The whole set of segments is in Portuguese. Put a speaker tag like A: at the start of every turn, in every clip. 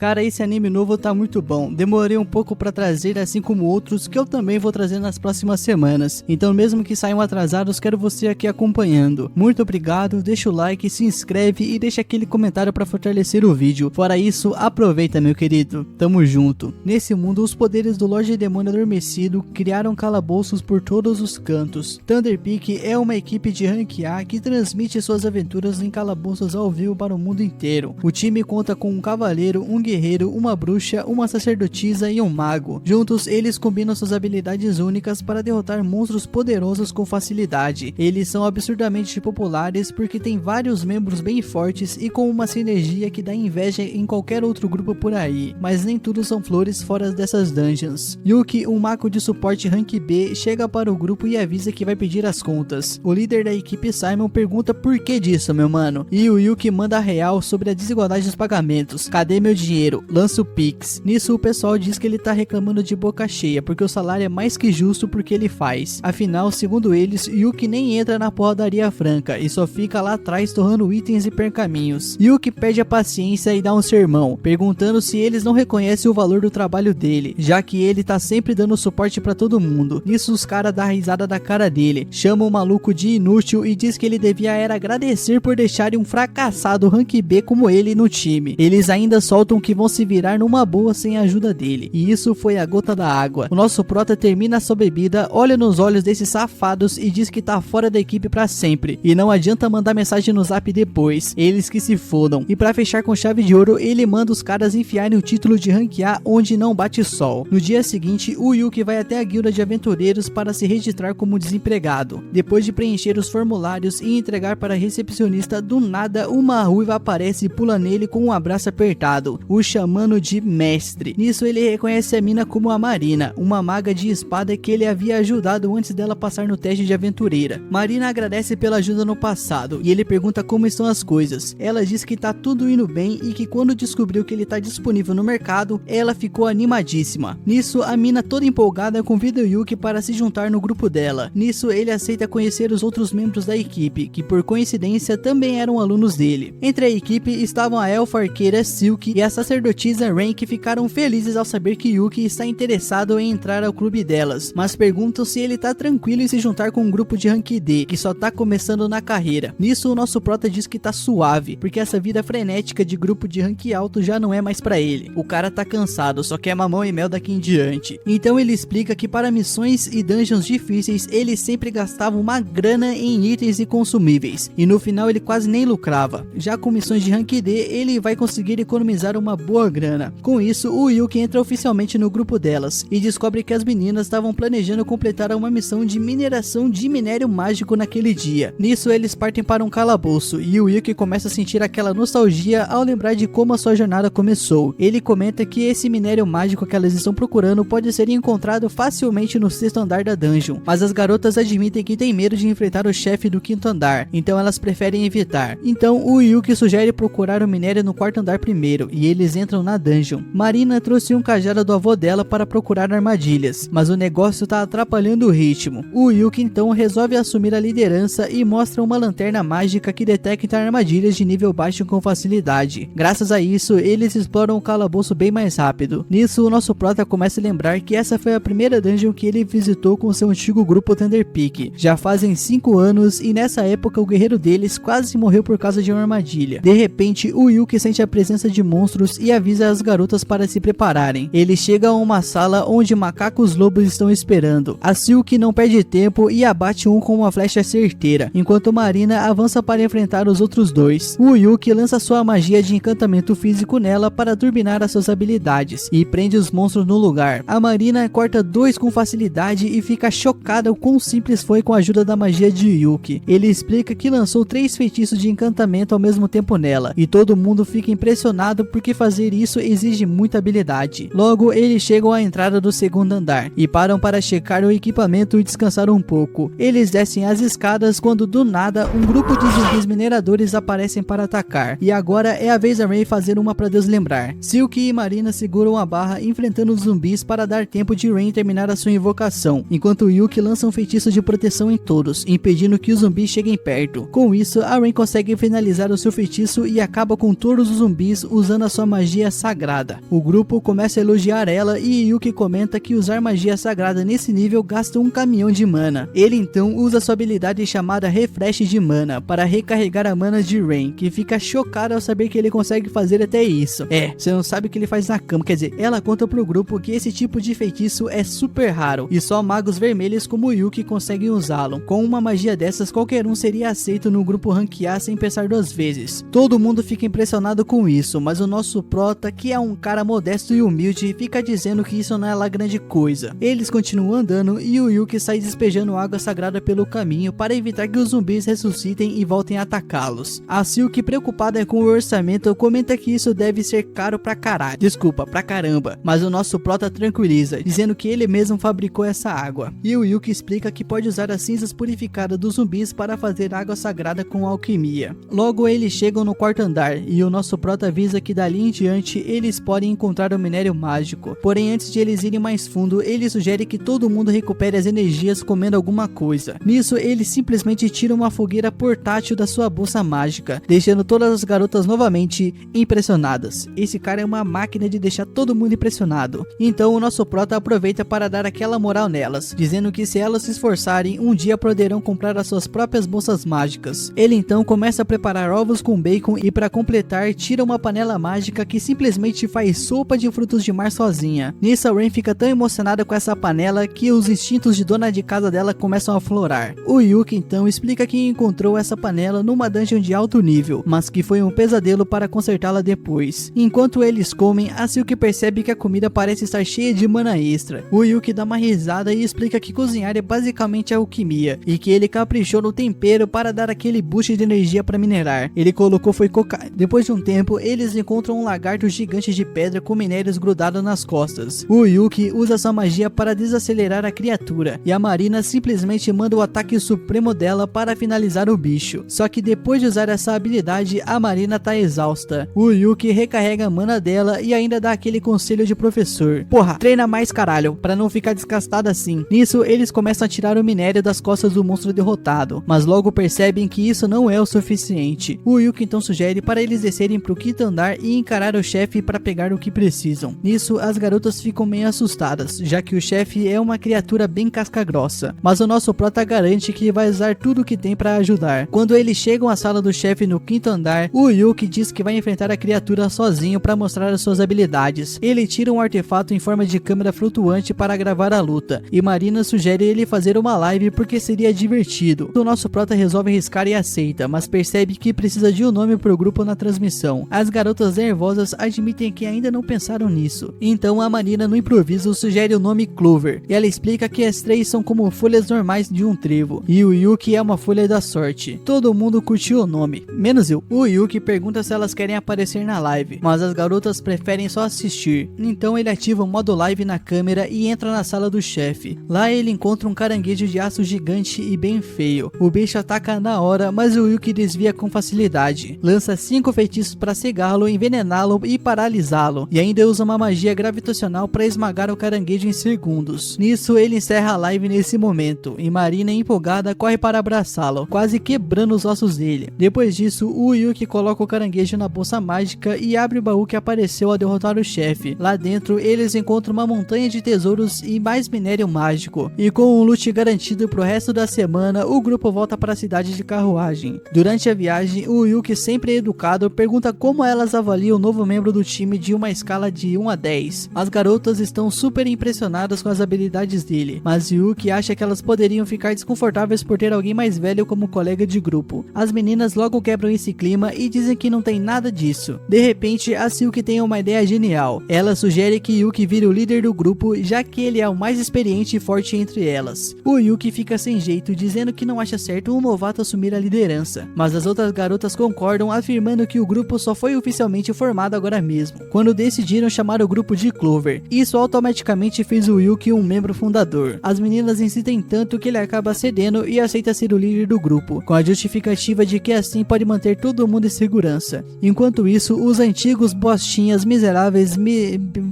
A: Cara, esse anime novo tá muito bom. Demorei um pouco pra trazer, assim como outros que eu também vou trazer nas próximas semanas. Então mesmo que saiam atrasados, quero você aqui acompanhando. Muito obrigado, deixa o like, se inscreve e deixa aquele comentário pra fortalecer o vídeo. Fora isso, aproveita, meu querido. Tamo junto. Nesse mundo, os poderes do Lorde Demônio Adormecido criaram calabouços por todos os cantos. Thunder Peak é uma equipe de rank A que transmite suas aventuras em calabouços ao vivo para o mundo inteiro. O time conta com um cavaleiro, um guerreiro, uma bruxa, uma sacerdotisa e um mago. Juntos, eles combinam suas habilidades únicas para derrotar monstros poderosos com facilidade. Eles são absurdamente populares porque têm vários membros bem fortes e com uma sinergia que dá inveja em qualquer outro grupo por aí. Mas nem tudo são flores fora dessas dungeons. Yuki, um mago de suporte rank B, chega para o grupo e avisa que vai pedir as contas. O líder da equipe, Simon, pergunta por que disso, meu mano. E o Yuki manda a real sobre a desigualdade dos pagamentos. Cadê meu dinheiro? Lança o Pix. Nisso o pessoal diz que ele tá reclamando de boca cheia, porque o salário é mais que justo porque ele faz. Afinal, segundo eles, Yuki nem entra na porradaria franca e só fica lá atrás torrando itens e percaminhos. Yuki perde a paciência e dá um sermão, perguntando se eles não reconhecem o valor do trabalho dele, já que ele tá sempre dando suporte pra todo mundo. Nisso os caras dão risada da cara dele, chamam o maluco de inútil e diz que ele devia era agradecer por deixarem um fracassado rank B como ele no time. Eles ainda soltam que vão se virar numa boa sem a ajuda dele, e isso foi a gota da água. O nosso prota termina sua bebida, olha nos olhos desses safados e diz que tá fora da equipe pra sempre, e não adianta mandar mensagem no zap depois, eles que se fodam. E pra fechar com chave de ouro, ele manda os caras enfiarem o título de rank A onde não bate sol. No dia seguinte, o Yuki vai até a guilda de aventureiros para se registrar como desempregado. Depois de preencher os formulários e entregar para a recepcionista, do nada uma ruiva aparece e pula nele com um abraço apertado, o chamando de mestre. Nisso ele reconhece a mina como a Marina, uma maga de espada que ele havia ajudado antes dela passar no teste de aventureira. Marina agradece pela ajuda no passado e ele pergunta como estão as coisas. Ela diz que tá tudo indo bem e que quando descobriu que ele tá disponível no mercado, ela ficou animadíssima. Nisso a mina toda empolgada convida o Yuki para se juntar no grupo dela. Nisso ele aceita conhecer os outros membros da equipe, que por coincidência também eram alunos dele. Entre a equipe estavam a elfa arqueira Silk e a sacerdotisa Rain, que ficaram felizes ao saber que Yuki está interessado em entrar ao clube delas, mas perguntam se ele tá tranquilo em se juntar com um grupo de rank D, que só tá começando na carreira. Nisso o nosso prota diz que tá suave, porque essa vida frenética de grupo de rank alto já não é mais pra ele. O cara tá cansado, só quer mamão e mel daqui em diante. Então ele explica que para missões e dungeons difíceis, ele sempre gastava uma grana em itens e consumíveis, e no final ele quase nem lucrava. Já com missões de rank D, ele vai conseguir economizar uma boa grana. Com isso, o Yuki entra oficialmente no grupo delas, e descobre que as meninas estavam planejando completar uma missão de mineração de minério mágico naquele dia. Nisso eles partem para um calabouço, e o Yuki começa a sentir aquela nostalgia ao lembrar de como a sua jornada começou. Ele comenta que esse minério mágico que elas estão procurando pode ser encontrado facilmente no 6º andar da dungeon, mas as garotas admitem que têm medo de enfrentar o chefe do 5º andar, então elas preferem evitar. Então o Yuki sugere procurar o minério no 4º andar primeiro, e eles entram na dungeon. Marina trouxe um cajado do avô dela para procurar armadilhas, mas o negócio tá atrapalhando o ritmo. O Yuki então resolve assumir a liderança e mostra uma lanterna mágica que detecta armadilhas de nível baixo com facilidade. Graças a isso, eles exploram o calabouço bem mais rápido. Nisso, o nosso prota começa a lembrar que essa foi a primeira dungeon que ele visitou com seu antigo grupo Thunder Peak. Já fazem 5 anos e nessa época o guerreiro deles quase morreu por causa de uma armadilha. De repente, o Yuki sente a presença de monstros e avisa as garotas para se prepararem. Ele chega a uma sala onde macacos lobos estão esperando. A Silk não perde tempo e abate um com uma flecha certeira, enquanto Marina avança para enfrentar os outros dois. O Yuki lança sua magia de encantamento físico nela para turbinar as suas habilidades e prende os monstros no lugar. A Marina corta 2 com facilidade e fica chocada o quão simples foi com a ajuda da magia de Yuki. Ele explica que lançou 3 feitiços de encantamento ao mesmo tempo nela, e todo mundo fica impressionado porque fazer isso exige muita habilidade. Logo, eles chegam à entrada do 2º andar e param para checar o equipamento e descansar um pouco. Eles descem as escadas quando do nada um grupo de zumbis mineradores aparecem para atacar, e agora é a vez da Ray fazer uma para Deus lembrar. Silk e Marina seguram a barra enfrentando os zumbis para dar tempo de Rain terminar a sua invocação, enquanto Yuki lança um feitiço de proteção em todos, impedindo que os zumbis cheguem perto. Com isso, a Rain consegue finalizar o seu feitiço e acaba com todos os zumbis usando a sua magia sagrada. O grupo começa a elogiar ela e Yuki comenta que usar magia sagrada nesse nível gasta um caminhão de mana. Ele então usa sua habilidade chamada Refresh de Mana para recarregar a mana de Rain, que fica chocada ao saber que ele consegue fazer até isso. Você não sabe o que ele faz na cama, quer dizer, ela conta pro grupo que esse tipo de feitiço é super raro e só magos vermelhos como Yuki conseguem usá-lo. Com uma magia dessas, qualquer um seria aceito no grupo ranquear sem pensar duas vezes. Todo mundo fica impressionado com isso, mas o nosso prota, que é um cara modesto e humilde, fica dizendo que isso não é lá grande coisa. Eles continuam andando e o Yuki sai despejando água sagrada pelo caminho para evitar que os zumbis ressuscitem e voltem a atacá-los. A Silk, preocupada com o orçamento, comenta que isso deve ser caro pra caralho. Desculpa, pra caramba. Mas o nosso prota tranquiliza, dizendo que ele mesmo fabricou essa água. E o Yuki explica que pode usar as cinzas purificadas dos zumbis para fazer água sagrada com alquimia. Logo eles chegam no quarto andar e o nosso prota avisa que dali em diante eles podem encontrar o minério mágico. Porém, antes de eles irem mais fundo, ele sugere que todo mundo recupere as energias comendo alguma coisa. Nisso, ele simplesmente tira uma fogueira portátil da sua bolsa mágica, deixando todas as garotas novamente impressionadas. Esse cara é uma máquina de deixar todo mundo impressionado. Então o nosso prota aproveita para dar aquela moral nelas, dizendo que se elas se esforçarem, um dia poderão comprar as suas próprias bolsas mágicas. Ele então começa a preparar ovos com bacon e para completar tira uma panela mágica que simplesmente faz sopa de frutos de mar sozinha. Nisso a Rain fica tão emocionada com essa panela que os instintos de dona de casa dela começam a aflorar. O Yuki então explica que encontrou essa panela numa dungeon de alto nível, mas que foi um pesadelo para consertá-la depois. Enquanto eles comem, a Silk percebe que a comida parece estar cheia de mana extra. O Yuki dá uma risada e explica que cozinhar é basicamente alquimia, e que ele caprichou no tempero para dar aquele boost de energia para minerar. Ele colocou foi cocaína. Depois de um tempo, eles encontram um lagarto gigante de pedra com minérios grudados nas costas. O Yuki usa sua magia para desacelerar a criatura, e a Marina simplesmente manda o ataque supremo dela para finalizar o bicho. Só que depois de usar essa habilidade, a Marina tá exausta. O Yuki recarrega a mana dela e ainda dá aquele conselho de professor: porra, treina mais caralho, pra não ficar desgastado assim. Nisso, eles começam a tirar o minério das costas do monstro derrotado, mas logo percebem que isso não é o suficiente. O Yuki então sugere para eles descerem pro quinto andar e encarar o chefe para pegar o que precisam. Nisso, as garotas ficam meio assustadas, já que o chefe é uma criatura bem casca grossa, mas o nosso prota garante que vai usar tudo o que tem para ajudar. Quando eles chegam à sala do chefe no quinto andar, o Yuki diz que vai enfrentar a criatura sozinho para mostrar as suas habilidades. Ele tira um artefato em forma de câmera flutuante para gravar a luta, e Marina sugere ele fazer uma live porque seria divertido. O nosso prota resolve arriscar e aceita, mas percebe que precisa de um nome pro grupo na transmissão. As garotas nervosas admitem que ainda não pensaram nisso. Então a Marina no improviso sugere o nome Clover, e ela explica que as três são como folhas normais de um trevo, e o Yuki é uma folha da sorte. Todo mundo curtiu o nome, menos eu. O Yuki pergunta se elas querem aparecer na live, mas as garotas preferem só assistir. Então ele ativa o modo live na câmera e entra na sala do chefe. Lá ele encontra um caranguejo de aço gigante e bem feio. O bicho ataca na hora, mas o Yuki desvia com facilidade. Lança 5 feitiços para cegá-lo, envenená-lo e paralisá-lo, e ainda usa uma magia gravitacional para esmagar o caranguejo em segundos. Nisso ele encerra a live nesse momento, e Marina, empolgada, corre para abraçá-lo, quase quebrando os ossos dele. Depois disso, o Yuki coloca o caranguejo na bolsa mágica e abre o baú que apareceu ao derrotar o chefe. Lá dentro eles encontram uma montanha de tesouros e mais minério mágico, e com o loot garantido pro resto da semana, o grupo volta para a cidade de carruagem. Durante a viagem, o Yuki, sempre educado, pergunta como elas avaliam o novo membro do time de uma escala de 1 a 10. As garotas estão super impressionadas com as habilidades dele, mas Yuki acha que elas poderiam ficar desconfortáveis por ter alguém mais velho como colega de grupo. As meninas logo quebram esse clima e dizem que não tem nada disso. De repente, a Silk tem uma ideia genial. Ela sugere que Yuki vire o líder do grupo, já que ele é o mais experiente e forte entre elas. O Yuki fica sem jeito, dizendo que não acha certo um novato assumir a liderança, mas as outras garotas concordam, afirmando que o grupo só foi oficialmente formado agora mesmo, quando decidiram chamar o grupo de Clover. Isso automaticamente fez o Yuki um membro fundador. As meninas insistem tanto que ele acaba cedendo e aceita ser o líder do grupo, com a justificativa de que assim pode manter todo mundo em segurança. Enquanto isso, os antigos bostinhas miseráveis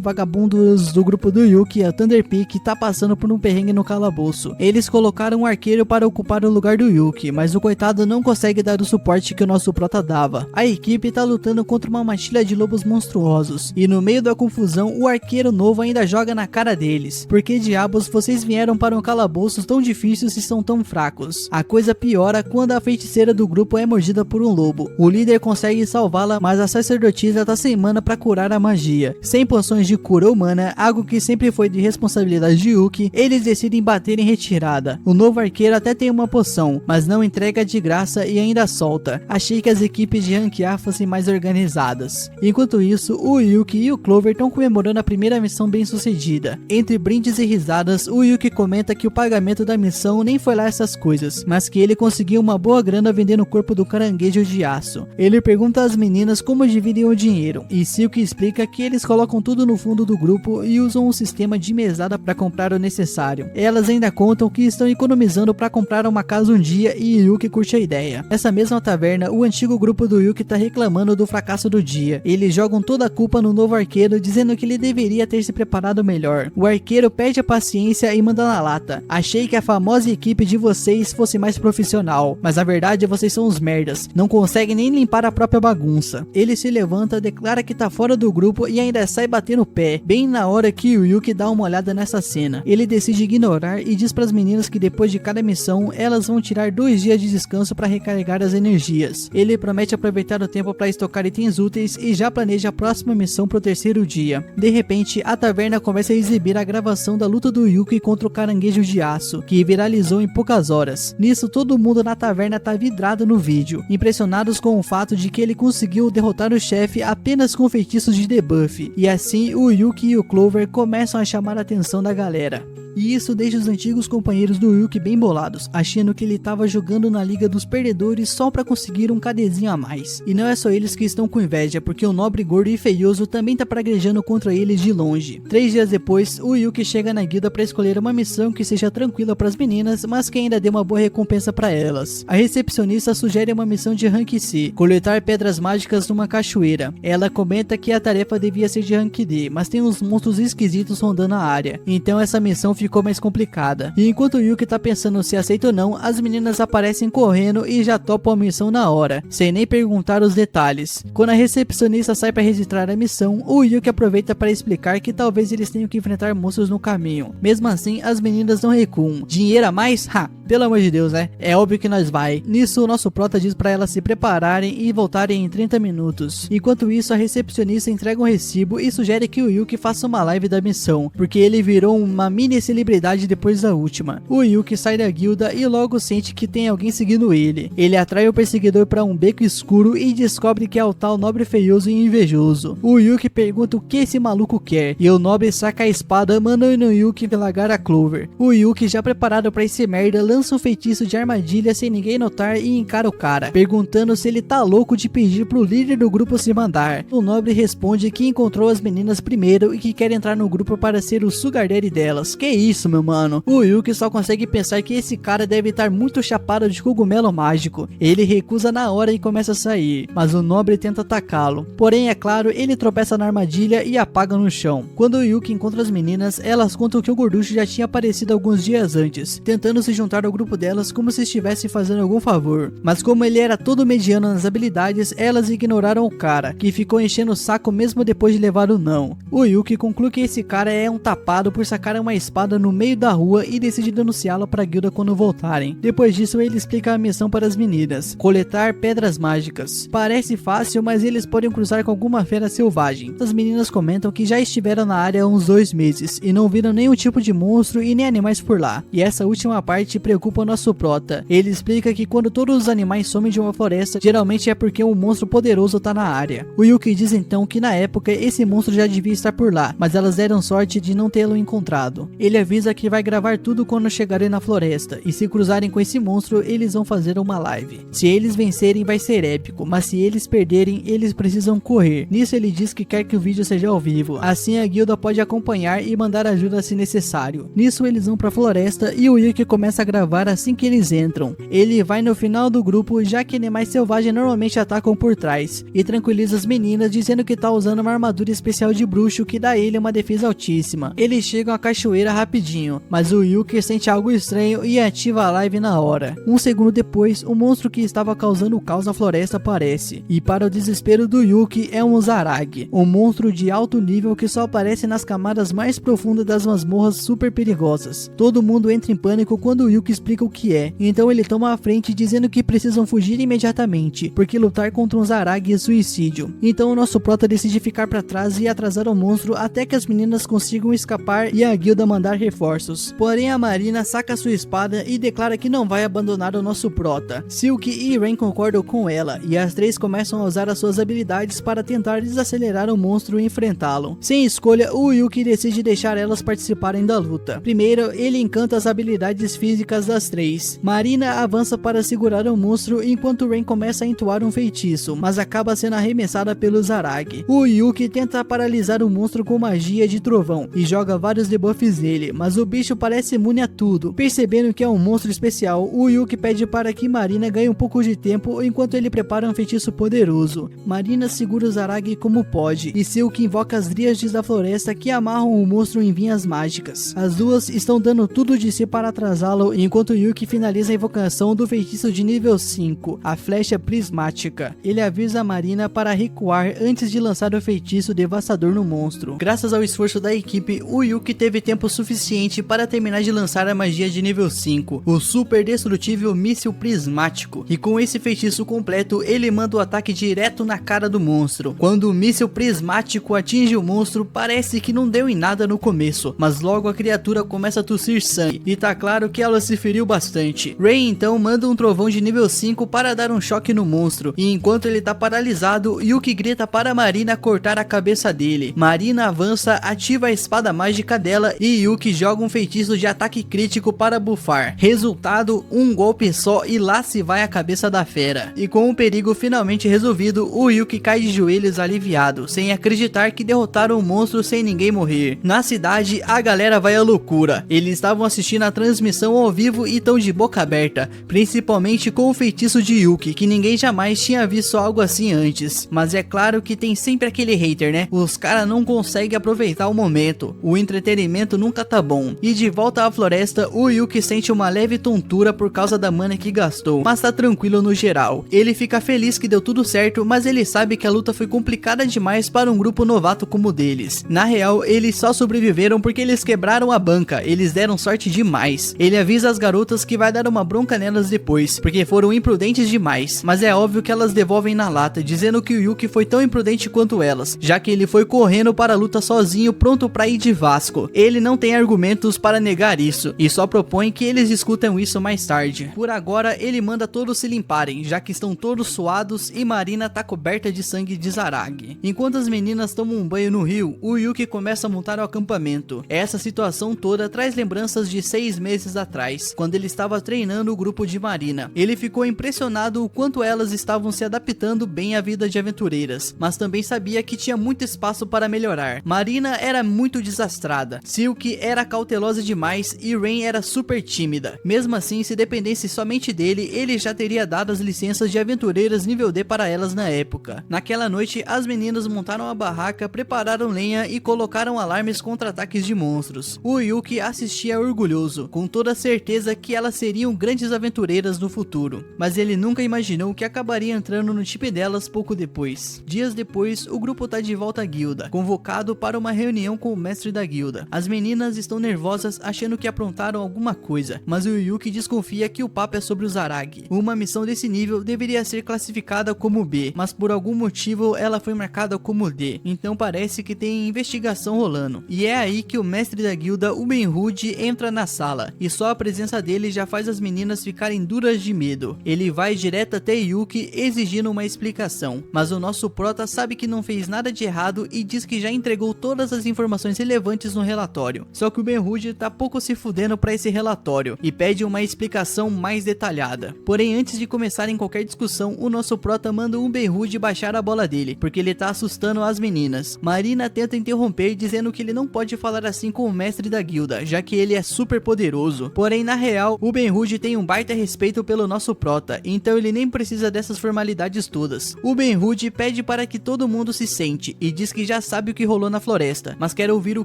A: vagabundos do grupo do Yuki, a Thunderpeak, tá passando por um perrengue no calabouço. Eles colocaram um arqueiro para ocupar o lugar do Yuki, mas o coitado não consegue dar o suporte que o nosso prota dava. A equipe tá lutando contra uma matilha ilha de lobos monstruosos. E no meio da confusão, o arqueiro novo ainda joga na cara deles. Por que diabos vocês vieram para um calabouço tão difícil se são tão fracos? A coisa piora quando a feiticeira do grupo é mordida por um lobo. O líder consegue salvá-la, mas a sacerdotisa tá sem mana para curar a magia. Sem poções de cura humana, algo que sempre foi de responsabilidade de Yuki, eles decidem bater em retirada. O novo arqueiro até tem uma poção, mas não entrega de graça e ainda solta. Achei que as equipes de ranquear fossem mais organizadas. Enquanto isso, o Yuki e o Clover estão comemorando a primeira missão bem sucedida. Entre brindes e risadas, o Yuki comenta que o pagamento da missão nem foi lá essas coisas, mas que ele conseguiu uma boa grana vendendo o corpo do caranguejo de aço. Ele pergunta às meninas como dividem o dinheiro, e Silk explica que eles colocam tudo no fundo do grupo e usam um sistema de mesada para comprar o necessário. Elas ainda contam que estão economizando para comprar uma casa um dia e Yuki curte a ideia. Nessa mesma taverna, o antigo grupo do Yuki tá reclamando do fracasso do dia. Eles jogam toda a culpa no novo arqueiro, dizendo que ele deveria ter se preparado melhor. O arqueiro perde a paciência e manda na lata. Achei que a famosa equipe de vocês fosse mais profissional, mas na verdade vocês são uns merdas. Não conseguem nem limpar a própria bagunça. Ele se levanta, declara que tá fora do grupo e ainda sai batendo o pé, bem na hora que o Yuki dá uma olhada nessa cena. Ele decide ignorar e diz para as meninas que depois de cada missão, elas vão tirar 2 dias de descanso para recarregar as energias. Ele promete aproveitar o tempo para estocar itens úteis e já planeja a próxima missão pro 3º dia. De repente, a taverna começa a exibir a gravação da luta do Yuki contra o caranguejo de aço, que viralizou em poucas horas. Nisso, todo mundo na taverna tá vidrado no vídeo, impressionados com o fato de que ele conseguiu derrotar o chefe apenas com feitiços de debuff. E assim, o Yuki e o Clover começam a chamar a atenção da galera. E isso deixa os antigos companheiros do Yuki bem bolados, achando que ele estava jogando na liga dos perdedores só para conseguir um KDzinho a mais. E não é só eles que estão com inveja, porque o nobre gordo e feioso também tá praguejando contra eles de longe. 3 dias depois, o Yuki chega na guilda para escolher uma missão que seja tranquila para as meninas, mas que ainda dê uma boa recompensa para elas. A recepcionista sugere uma missão de rank C, coletar pedras mágicas numa cachoeira. Ela comenta que a tarefa devia ser de rank D, mas tem uns monstros esquisitos rondando a área, então essa missão ficou mais complicada. E enquanto o Yuki tá pensando se aceita ou não, as meninas aparecem correndo e já topam a missão na hora, sem nem perguntar os detalhes. Quando a recepcionista sai para registrar a missão, o Yuki aproveita para explicar que talvez eles tenham que enfrentar monstros no caminho. Mesmo assim, as meninas não recuam. Dinheiro a mais? Ha! Pelo amor de Deus, né? É óbvio que nós vai. Nisso, o nosso prota diz para elas se prepararem e voltarem em 30 minutos. Enquanto isso, a recepcionista entrega um recibo e sugere que o Yuki faça uma live da missão, porque ele virou uma mini celebridade depois da última. O Yuki sai da guilda e logo sente que tem alguém seguindo ele. Ele atrai o perseguidor para um beco escuro e descobre que é o tal nobre feioso e invejoso. O Yuki pergunta o que esse maluco quer, e o nobre saca a espada, mandando o Yuki largar a Clover. O Yuki, já preparado para esse merda, lança um feitiço de armadilha sem ninguém notar e encara o cara, perguntando se ele tá louco de pedir pro líder do grupo se mandar. O nobre responde que encontrou as meninas primeiro e que quer entrar no grupo para ser o sugar daddy delas. Que isso, meu mano? O Yuki só consegue pensar que esse cara deve estar muito chapado de cogumelo mágico. Ele recusa na hora e começa a sair, mas o nobre tenta atacá-lo. Porém, é claro, ele tropeça na armadilha e apaga no chão. Quando o Yuki encontra as meninas, elas contam que o gorducho já tinha aparecido alguns dias antes, tentando se juntar ao grupo delas como se estivesse fazendo algum favor. Mas como ele era todo mediano nas habilidades, elas ignoraram o cara, que ficou enchendo o saco mesmo depois de levar o não. O Yuki conclui que esse cara é um tapado por sacar uma espada no meio da rua e decide denunciá-lo para a guilda quando voltarem. Depois disso, ele explica a missão para as meninas: coletar pedras mágicas. Parece fácil, mas eles podem cruzar com alguma fera selvagem. As meninas comentam que já estiveram na área há uns 2 meses e não viram nenhum tipo de monstro e nem animais por lá. E essa última parte preocupa o nosso prota. Ele explica que quando todos os animais somem de uma floresta, geralmente é porque um monstro poderoso tá na área. O Yuki diz então que na época esse monstro já devia estar por lá, mas elas deram sorte de não tê-lo encontrado. Ele avisa que vai gravar tudo quando chegarem na floresta, e se cruzarem com esse monstro, eles vão fazer uma live. Se eles vencerem, vai ser épico, mas se eles perderem, eles precisam correr. Nisso ele diz que quer que o vídeo seja ao vivo, assim a guilda pode acompanhar e mandar ajuda se necessário. Nisso eles vão pra floresta e o Yuki começa a gravar assim que eles entram. Ele vai no final do grupo, já que animais selvagens normalmente atacam por trás, e tranquiliza as meninas dizendo que tá usando uma armadura especial de bruxo que dá a ele uma defesa altíssima. Eles chegam à cachoeira rapidamente rapidinho, mas o Yuki sente algo estranho e ativa a live na hora. Um segundo depois, o monstro que estava causando caos na floresta aparece, e para o desespero do Yuki é um Zarag, um monstro de alto nível que só aparece nas camadas mais profundas das masmorras super perigosas. Todo mundo entra em pânico quando o Yuki explica o que é, então ele toma a frente dizendo que precisam fugir imediatamente, porque lutar contra um Zarag é suicídio. Então o nosso prota decide ficar para trás e atrasar o monstro até que as meninas consigam escapar e a guilda mandar reforços. Porém a Marina saca sua espada e declara que não vai abandonar o nosso prota. Silk e Rain concordam com ela, e as três começam a usar as suas habilidades para tentar desacelerar o monstro e enfrentá-lo. Sem escolha, o Yuki decide deixar elas participarem da luta. Primeiro, ele encanta as habilidades físicas das três. Marina avança para segurar o monstro enquanto Rain começa a entoar um feitiço, mas acaba sendo arremessada pelo Zarag. O Yuki tenta paralisar o monstro com magia de trovão e joga vários debuffs nele, mas o bicho parece imune a tudo. Percebendo que é um monstro especial, o Yuki pede para que Marina ganhe um pouco de tempo enquanto ele prepara um feitiço poderoso. Marina segura o Zarag como pode, e Silk invoca as Dríades da floresta que amarram o monstro em vinhas mágicas. As duas estão dando tudo de si para atrasá-lo, enquanto Yuki finaliza a invocação do feitiço de nível 5, a flecha prismática. Ele avisa a Marina para recuar antes de lançar o feitiço devastador no monstro. Graças ao esforço da equipe, o Yuki teve tempo suficiente para terminar de lançar a magia de nível 5, o super destrutível míssil prismático, e com esse feitiço completo ele manda o ataque direto na cara do monstro. Quando o míssil prismático atinge o monstro, parece que não deu em nada no começo, mas logo a criatura começa a tossir sangue, e tá claro que ela se feriu bastante. Rain então manda um trovão de nível 5 para dar um choque no monstro, e enquanto ele tá paralisado, Yuki grita para Marina cortar a cabeça dele. Marina avança, ativa a espada mágica dela e Yuki joga um feitiço de ataque crítico para bufar. Resultado, um golpe só e lá se vai a cabeça da fera. E com o perigo finalmente resolvido, o Yuki cai de joelhos aliviado, sem acreditar que derrotaram o monstro sem ninguém morrer. Na cidade, a galera vai à loucura. Eles estavam assistindo a transmissão ao vivo e estão de boca aberta, principalmente com o feitiço de Yuki, que ninguém jamais tinha visto algo assim antes. Mas é claro que tem sempre aquele hater, né? Os caras não conseguem aproveitar o momento. O entretenimento nunca tá bom. E de volta à floresta, o Yuki sente uma leve tontura por causa da mana que gastou, mas tá tranquilo no geral. Ele fica feliz que deu tudo certo, mas ele sabe que a luta foi complicada demais para um grupo novato como o deles. Na real, eles só sobreviveram porque eles quebraram a banca, eles deram sorte demais. Ele avisa as garotas que vai dar uma bronca nelas depois, porque foram imprudentes demais, mas é óbvio que elas devolvem na lata, dizendo que o Yuki foi tão imprudente quanto elas, já que ele foi correndo para a luta sozinho, pronto pra ir de Vasco. Ele não tem argumentos para negar isso, e só propõe que eles discutam isso mais tarde. Por agora, ele manda todos se limparem, já que estão todos suados e Marina tá coberta de sangue de Zarag. Enquanto as meninas tomam um banho no rio, o Yuki começa a montar o acampamento. Essa situação toda traz lembranças de 6 meses atrás, quando ele estava treinando o grupo de Marina. Ele ficou impressionado o quanto elas estavam se adaptando bem à vida de aventureiras, mas também sabia que tinha muito espaço para melhorar. Marina era muito desastrada, Silk era cautelosa demais e Rain era super tímida. Mesmo assim, se dependesse somente dele, ele já teria dado as licenças de aventureiras nível D para elas na época. Naquela noite, as meninas montaram a barraca, prepararam lenha e colocaram alarmes contra ataques de monstros. O Yuki assistia orgulhoso, com toda a certeza que elas seriam grandes aventureiras no futuro, mas ele nunca imaginou que acabaria entrando no chip delas pouco depois. Dias depois, o grupo tá de volta à guilda, convocado para uma reunião com o mestre da guilda. As meninas estão nervosas, achando que aprontaram alguma coisa, mas o Yuki desconfia que o papo é sobre o Zarag. Uma missão desse nível deveria ser classificada como B, mas por algum motivo ela foi marcada como D, então parece que tem investigação rolando. E é aí que o mestre da guilda, o Benhood, entra na sala, e só a presença dele já faz as meninas ficarem duras de medo. Ele vai direto até Yuki exigindo uma explicação, mas o nosso prota sabe que não fez nada de errado e diz que já entregou todas as informações relevantes no relatório. Só que o Benhood tá pouco se fudendo pra esse relatório e pede uma explicação mais detalhada. Porém, antes de começarem qualquer discussão, o nosso prota manda o Benhood baixar a bola dele, porque ele tá assustando as meninas. Marina tenta interromper, dizendo que ele não pode falar assim com o mestre da guilda, já que ele é super poderoso. Porém, na real, o Benhood tem um baita respeito pelo nosso prota, então ele nem precisa dessas formalidades todas. O Benhood pede para que todo mundo se sente e diz que já sabe o que rolou na floresta, mas quer ouvir o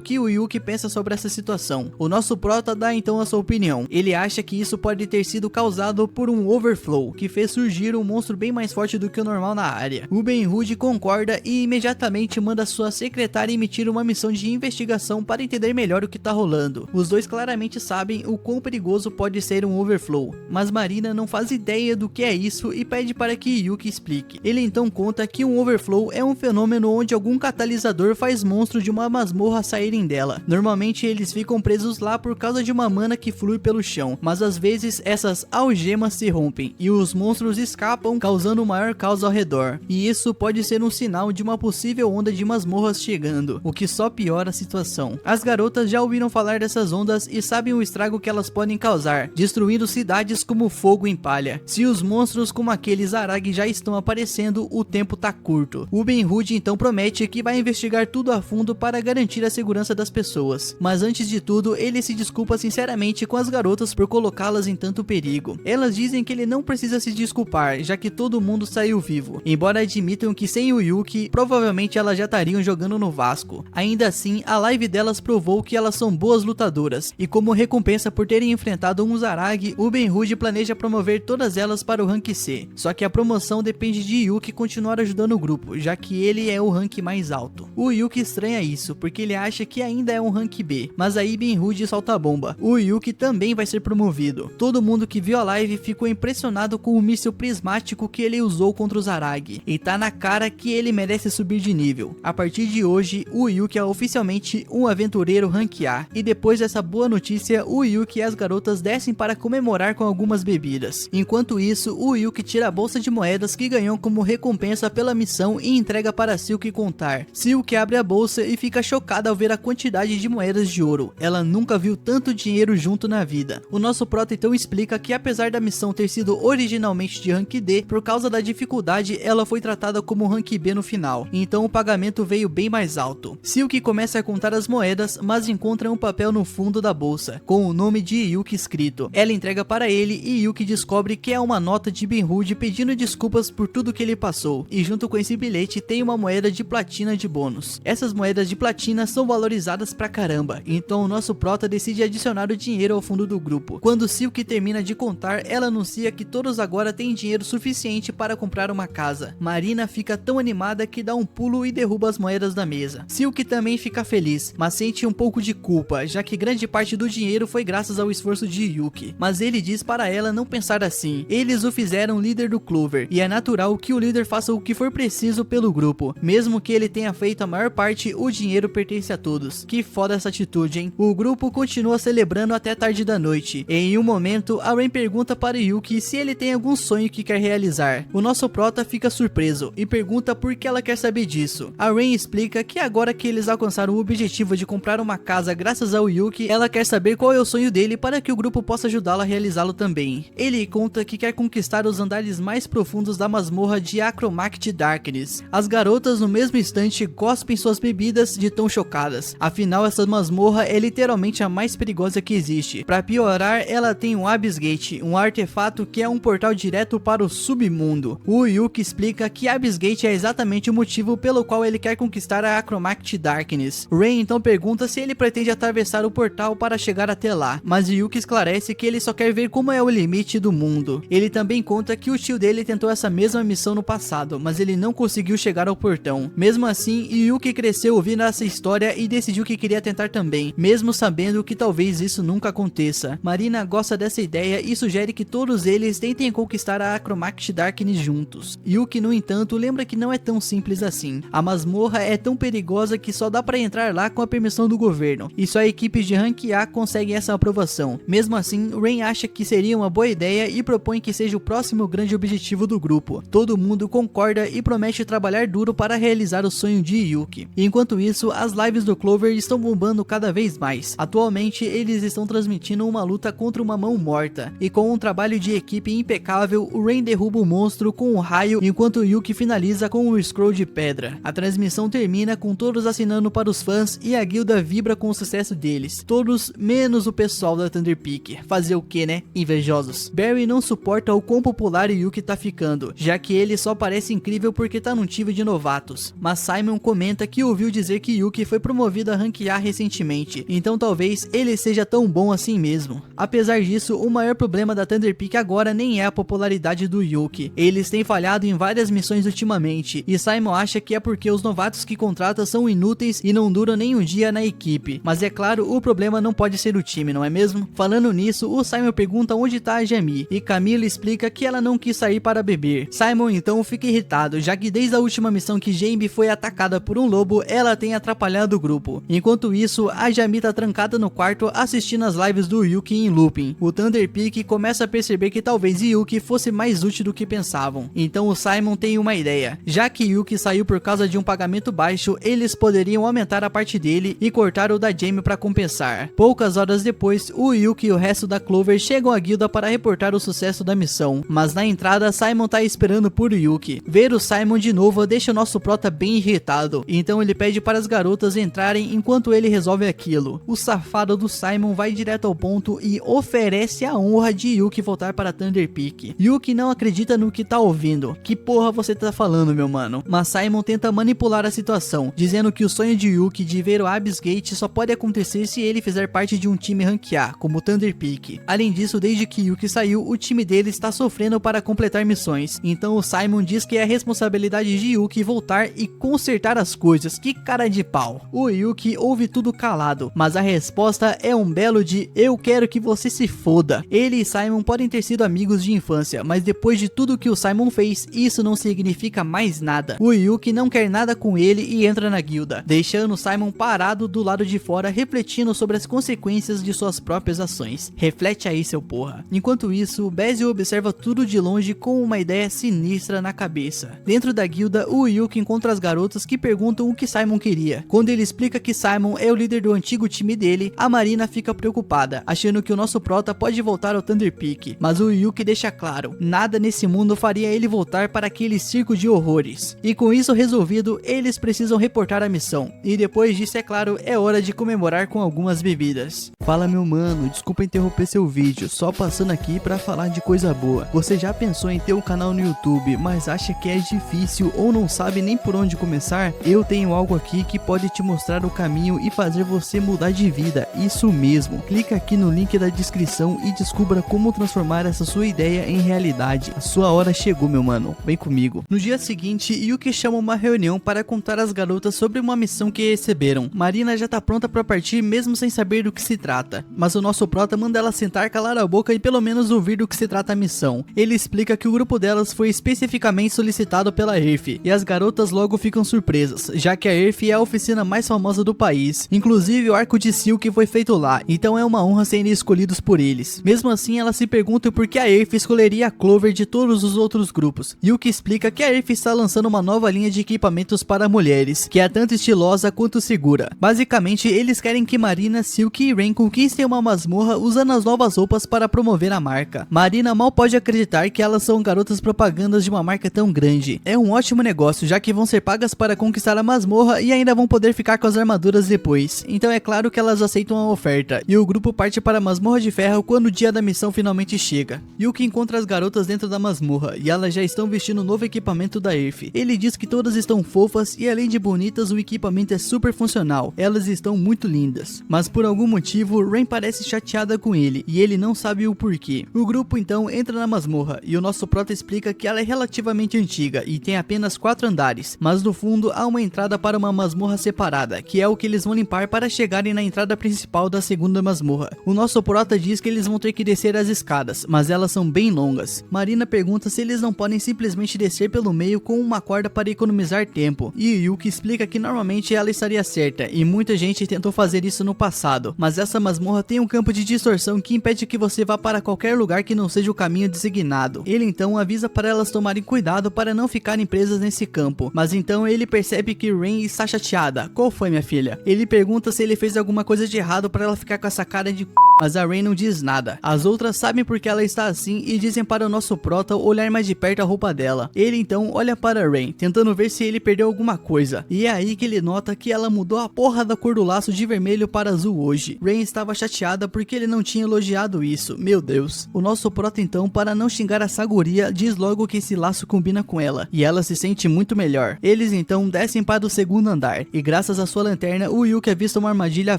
A: que o Yuki pensa sobre essa essa situação. O nosso prota dá então a sua opinião. Ele acha que isso pode ter sido causado por um overflow, que fez surgir um monstro bem mais forte do que o normal na área. O Ben-Hur concorda e imediatamente manda sua secretária emitir uma missão de investigação para entender melhor o que tá rolando. Os dois claramente sabem o quão perigoso pode ser um overflow, mas Marina não faz ideia do que é isso e pede para que Yuki explique. Ele então conta que um overflow é um fenômeno onde algum catalisador faz monstros de uma masmorra saírem dela. Normalmente eles ficam presos lá por causa de uma mana que flui pelo chão, mas às vezes essas algemas se rompem e os monstros escapam, causando maior caos ao redor. E isso pode ser um sinal de uma possível onda de masmorras chegando, o que só piora a situação. As garotas já ouviram falar dessas ondas e sabem o estrago que elas podem causar, destruindo cidades como fogo em palha. Se os monstros como aqueles Zarag já estão aparecendo, o tempo tá curto. O Ben-Hur então promete que vai investigar tudo a fundo para garantir a segurança das pessoas, mas antes de tudo ele se desculpa sinceramente com as garotas por colocá-las em tanto perigo. Elas dizem que ele não precisa se desculpar, já que todo mundo saiu vivo, embora admitam que sem o Yuki, provavelmente elas já estariam jogando no Vasco. Ainda assim, a live delas provou que elas são boas lutadoras, e como recompensa por terem enfrentado um Zarag, o Ben-Hur planeja promover todas elas para o rank C. Só que a promoção depende de Yuki continuar ajudando o grupo, já que ele é o rank mais alto. O Yuki estranha isso, porque ele acha que ainda é um rank B, mas aí Ben-Hur solta a bomba. O Yuki também vai ser promovido. Todo mundo que viu a live ficou impressionado com o míssil prismático que ele usou contra o Zarag, e tá na cara que ele merece subir de nível. A partir de hoje, o Yuki é oficialmente um aventureiro rank A, e depois dessa boa notícia, o Yuki e as garotas descem para comemorar com algumas bebidas. Enquanto isso, o Yuki tira a bolsa de moedas que ganhou como recompensa pela missão e entrega para Silk contar. Silk abre a bolsa e fica chocada ao ver a quantidade de moedas de ouro. Ela nunca viu tanto dinheiro junto na vida. O nosso prota então explica que apesar da missão ter sido originalmente de rank D, por causa da dificuldade ela foi tratada como rank B no final, então o pagamento veio bem mais alto. Silk começa a contar as moedas, mas encontra um papel no fundo da bolsa, com o nome de Yuki escrito. Ela entrega para ele e Yuki descobre que é uma nota de Ben-Hur pedindo desculpas por tudo que ele passou, e junto com esse bilhete tem uma moeda de platina de bônus. Essas moedas de platina são valorizadas pra caramba, então o nosso prota decide adicionar o dinheiro ao fundo do grupo. Quando Silk termina de contar, ela anuncia que todos agora têm dinheiro suficiente para comprar uma casa. Marina fica tão animada que dá um pulo e derruba as moedas da mesa. Silk também fica feliz, mas sente um pouco de culpa, já que grande parte do dinheiro foi graças ao esforço de Yuki. Mas ele diz para ela não pensar assim. Eles o fizeram líder do Clover, e é natural que o líder faça o que for preciso pelo grupo. Mesmo que ele tenha feito a maior parte, o dinheiro pertence a todos. Que foda essa atitude, hein? O grupo continua celebrando até tarde da noite. Em um momento, a Rain pergunta para Yuki se ele tem algum sonho que quer realizar. O nosso prota fica surpreso e pergunta por que ela quer saber disso. A Rain explica que agora que eles alcançaram o objetivo de comprar uma casa graças ao Yuki, ela quer saber qual é o sonho dele para que o grupo possa ajudá-la a realizá-lo também. Ele conta que quer conquistar os andares mais profundos da masmorra de Achromact Darkness. As garotas no mesmo instante cospem suas bebidas de tão chocadas. Afinal, essa masmorra é literalmente a mais perigosa que existe. Para piorar, ela tem um Abyss Gate, um artefato que é um portal direto para o submundo. O Yuki explica que Abyss Gate é exatamente o motivo pelo qual ele quer conquistar a Achromact Darkness. Rain então pergunta se ele pretende atravessar o portal para chegar até lá, mas Yuki esclarece que ele só quer ver como é o limite do mundo. Ele também conta que o tio dele tentou essa mesma missão no passado, mas ele não conseguiu chegar ao portão. Mesmo assim, Yuki cresceu ouvindo essa história e decidiu que queria tentar também, mesmo sabendo que talvez isso nunca aconteça. Marina gosta dessa ideia e sugere que todos eles tentem conquistar a Achromact Darkness juntos. Yuki, no entanto, lembra que não é tão simples assim. A masmorra é tão perigosa que só dá para entrar lá com a permissão do governo, e só equipes de rank A conseguem essa aprovação. Mesmo assim, Rain acha que seria uma boa ideia e propõe que seja o próximo grande objetivo do grupo. Todo mundo concorda e promete trabalhar duro para realizar o sonho de Yuki. Enquanto isso, as lives do Clover estão bombando cada vez mais. Atualmente, eles estão transmitindo uma luta contra uma mão morta, e com um trabalho de equipe impecável, o Rain derruba o monstro com um raio, enquanto Yuki finaliza com um scroll de pedra. A transmissão termina com todos assinando para os fãs e a guilda vibra com o sucesso deles. Todos menos o pessoal da Thunder Peak. Fazer o que, né? Invejosos. Barry não suporta o quão popular Yuki tá ficando, já que ele só parece incrível porque tá num time de novatos. Mas Simon comenta que ouviu dizer que Yuki foi promovido a rank A recentemente. ultimamente, então talvez ele seja tão bom assim mesmo. Apesar disso, o maior problema da Thunder Peak agora nem é a popularidade do Yuki. Eles têm falhado em várias missões ultimamente, e Simon acha que é porque os novatos que contrata são inúteis e não duram nem um dia na equipe. Mas é claro, o problema não pode ser o time, não é mesmo? Falando nisso, o Simon pergunta onde tá a Jamie, e Camila explica que ela não quis sair para beber. Simon então fica irritado, já que desde a última missão que Jamie foi atacada por um lobo, ela tem atrapalhado o grupo. Enquanto isso, a Jamie tá trancada no quarto assistindo as lives do Yuki em looping. O Thunder Peak começa a perceber que talvez Yuki fosse mais útil do que pensavam. Então o Simon tem uma ideia. Já que Yuki saiu por causa de um pagamento baixo, eles poderiam aumentar a parte dele e cortar o da Jamie para compensar. Poucas horas depois, o Yuki e o resto da Clover chegam à guilda para reportar o sucesso da missão. Mas na entrada, Simon tá esperando por Yuki. Ver o Simon de novo deixa o nosso prota bem irritado. Então ele pede para as garotas entrarem enquanto ele resolve aquilo. O safado do Simon vai direto ao ponto e oferece a honra de Yuki voltar para Thunder Peak. Yuki não acredita no que tá ouvindo. Que porra você tá falando, meu mano? Mas Simon tenta manipular a situação, dizendo que o sonho de Yuki de ver o Abyss Gate só pode acontecer se ele fizer parte de um time rank A, como Thunder Peak. Além disso, desde que Yuki saiu, o time dele está sofrendo para completar missões. Então o Simon diz que é responsabilidade de Yuki voltar e consertar as coisas. Que cara de pau. O Yuki ouve tudo calado, mas a resposta é um belo de eu quero que você se foda. Ele e Simon podem ter sido amigos de infância, mas depois de tudo que o Simon fez, isso não significa mais nada. O Yuki não quer nada com ele e entra na guilda, deixando Simon parado do lado de fora, refletindo sobre as consequências de suas próprias ações. Reflete aí, seu porra. Enquanto isso, Basil observa tudo de longe com uma ideia sinistra na cabeça. Dentro da guilda, o Yuki encontra as garotas que perguntam o que Simon queria. Quando ele explica que Simon é o líder do antigo time dele, a Marina fica preocupada, achando que o nosso prota pode voltar ao Thunder Peak. Mas o Yuki deixa claro, nada nesse mundo faria ele voltar para aquele circo de horrores. E com isso resolvido, eles precisam reportar a missão. E depois disso, é claro, é hora de comemorar com algumas bebidas. Fala, meu mano, desculpa interromper seu vídeo, só passando aqui pra falar de coisa boa. Você já pensou em ter um canal no YouTube, mas acha que é difícil ou não sabe nem por onde começar? Eu tenho algo aqui que pode te mostrar o caminho e fazer você mudar de vida, isso mesmo. Clica aqui no link da descrição e descubra como transformar essa sua ideia em realidade. A sua hora chegou, meu mano, vem comigo. No dia seguinte, Yuki chama uma reunião para contar às garotas sobre uma missão que receberam. Marina já tá pronta para partir mesmo sem saber do que se trata, mas o nosso prota manda ela sentar, calar a boca e pelo menos ouvir do que se trata a missão. Ele explica que o grupo delas foi especificamente solicitado pela Earth, e as garotas logo ficam surpresas, já que a Earth é a oficina mais famosa do país. Inclusive o arco de Silk foi feito lá, então é uma honra serem escolhidos por eles. Mesmo assim, elas se perguntam por que a Earth escolheria a Clover de todos os outros grupos. Yuki explica que a Earth está lançando uma nova linha de equipamentos para mulheres, que é tanto estilosa quanto segura. Basicamente, eles querem que Marina, Silk e Rain conquistem uma masmorra usando as novas roupas para promover a marca. Marina mal pode acreditar que elas são garotas propagandas de uma marca tão grande. É um ótimo negócio, já que vão ser pagas para conquistar a masmorra e ainda vão poder ficar com as armaduras depois. Então é claro que elas aceitam a oferta, e o grupo parte para a masmorra de ferro quando o dia da missão finalmente chega. Yuki encontra as garotas dentro da masmorra, e elas já estão vestindo o novo equipamento da Earth. Ele diz que todas estão fofas e além de bonitas, o equipamento é super funcional. Elas estão muito lindas. Mas por algum motivo, Rain parece chateada com ele, e ele não sabe o porquê. O grupo então entra na masmorra, e o nosso prota explica que ela é relativamente antiga e tem apenas 4 andares, mas no fundo há uma entrada para uma masmorra separada, que é o que eles vão limpar para chegarem na entrada principal da segunda masmorra. O nosso prota diz que eles vão ter que descer as escadas, mas elas são bem longas. Marina pergunta se eles não podem simplesmente descer pelo meio com uma corda para economizar tempo, e Yuki explica que normalmente ela estaria certa, e muita gente tentou fazer isso no passado, mas essa masmorra tem um campo de distorção que impede que você vá para qualquer lugar que não seja o caminho designado. Ele então avisa para elas tomarem cuidado para não ficarem presas nesse campo, mas então ele percebe que Rain está chateada. Qual foi, minha filha? Ele pergunta se ele fez alguma coisa de errado para ela ficar com essa cara de mas a Rain não diz nada. As outras sabem porque ela está assim e dizem para o nosso prota olhar mais de perto a roupa dela. Ele então olha para Rain, tentando ver se ele perdeu alguma coisa, e é aí que ele nota que ela mudou a porra da cor do laço de vermelho para azul hoje. Rain estava chateada porque ele não tinha elogiado isso, meu Deus. O nosso prota então, para não xingar essa guria, diz logo que esse laço combina com ela, e ela se sente muito melhor. Eles então descem para o segundo andar, e graças à sua lanterna, o Yuki avista uma uma armadilha à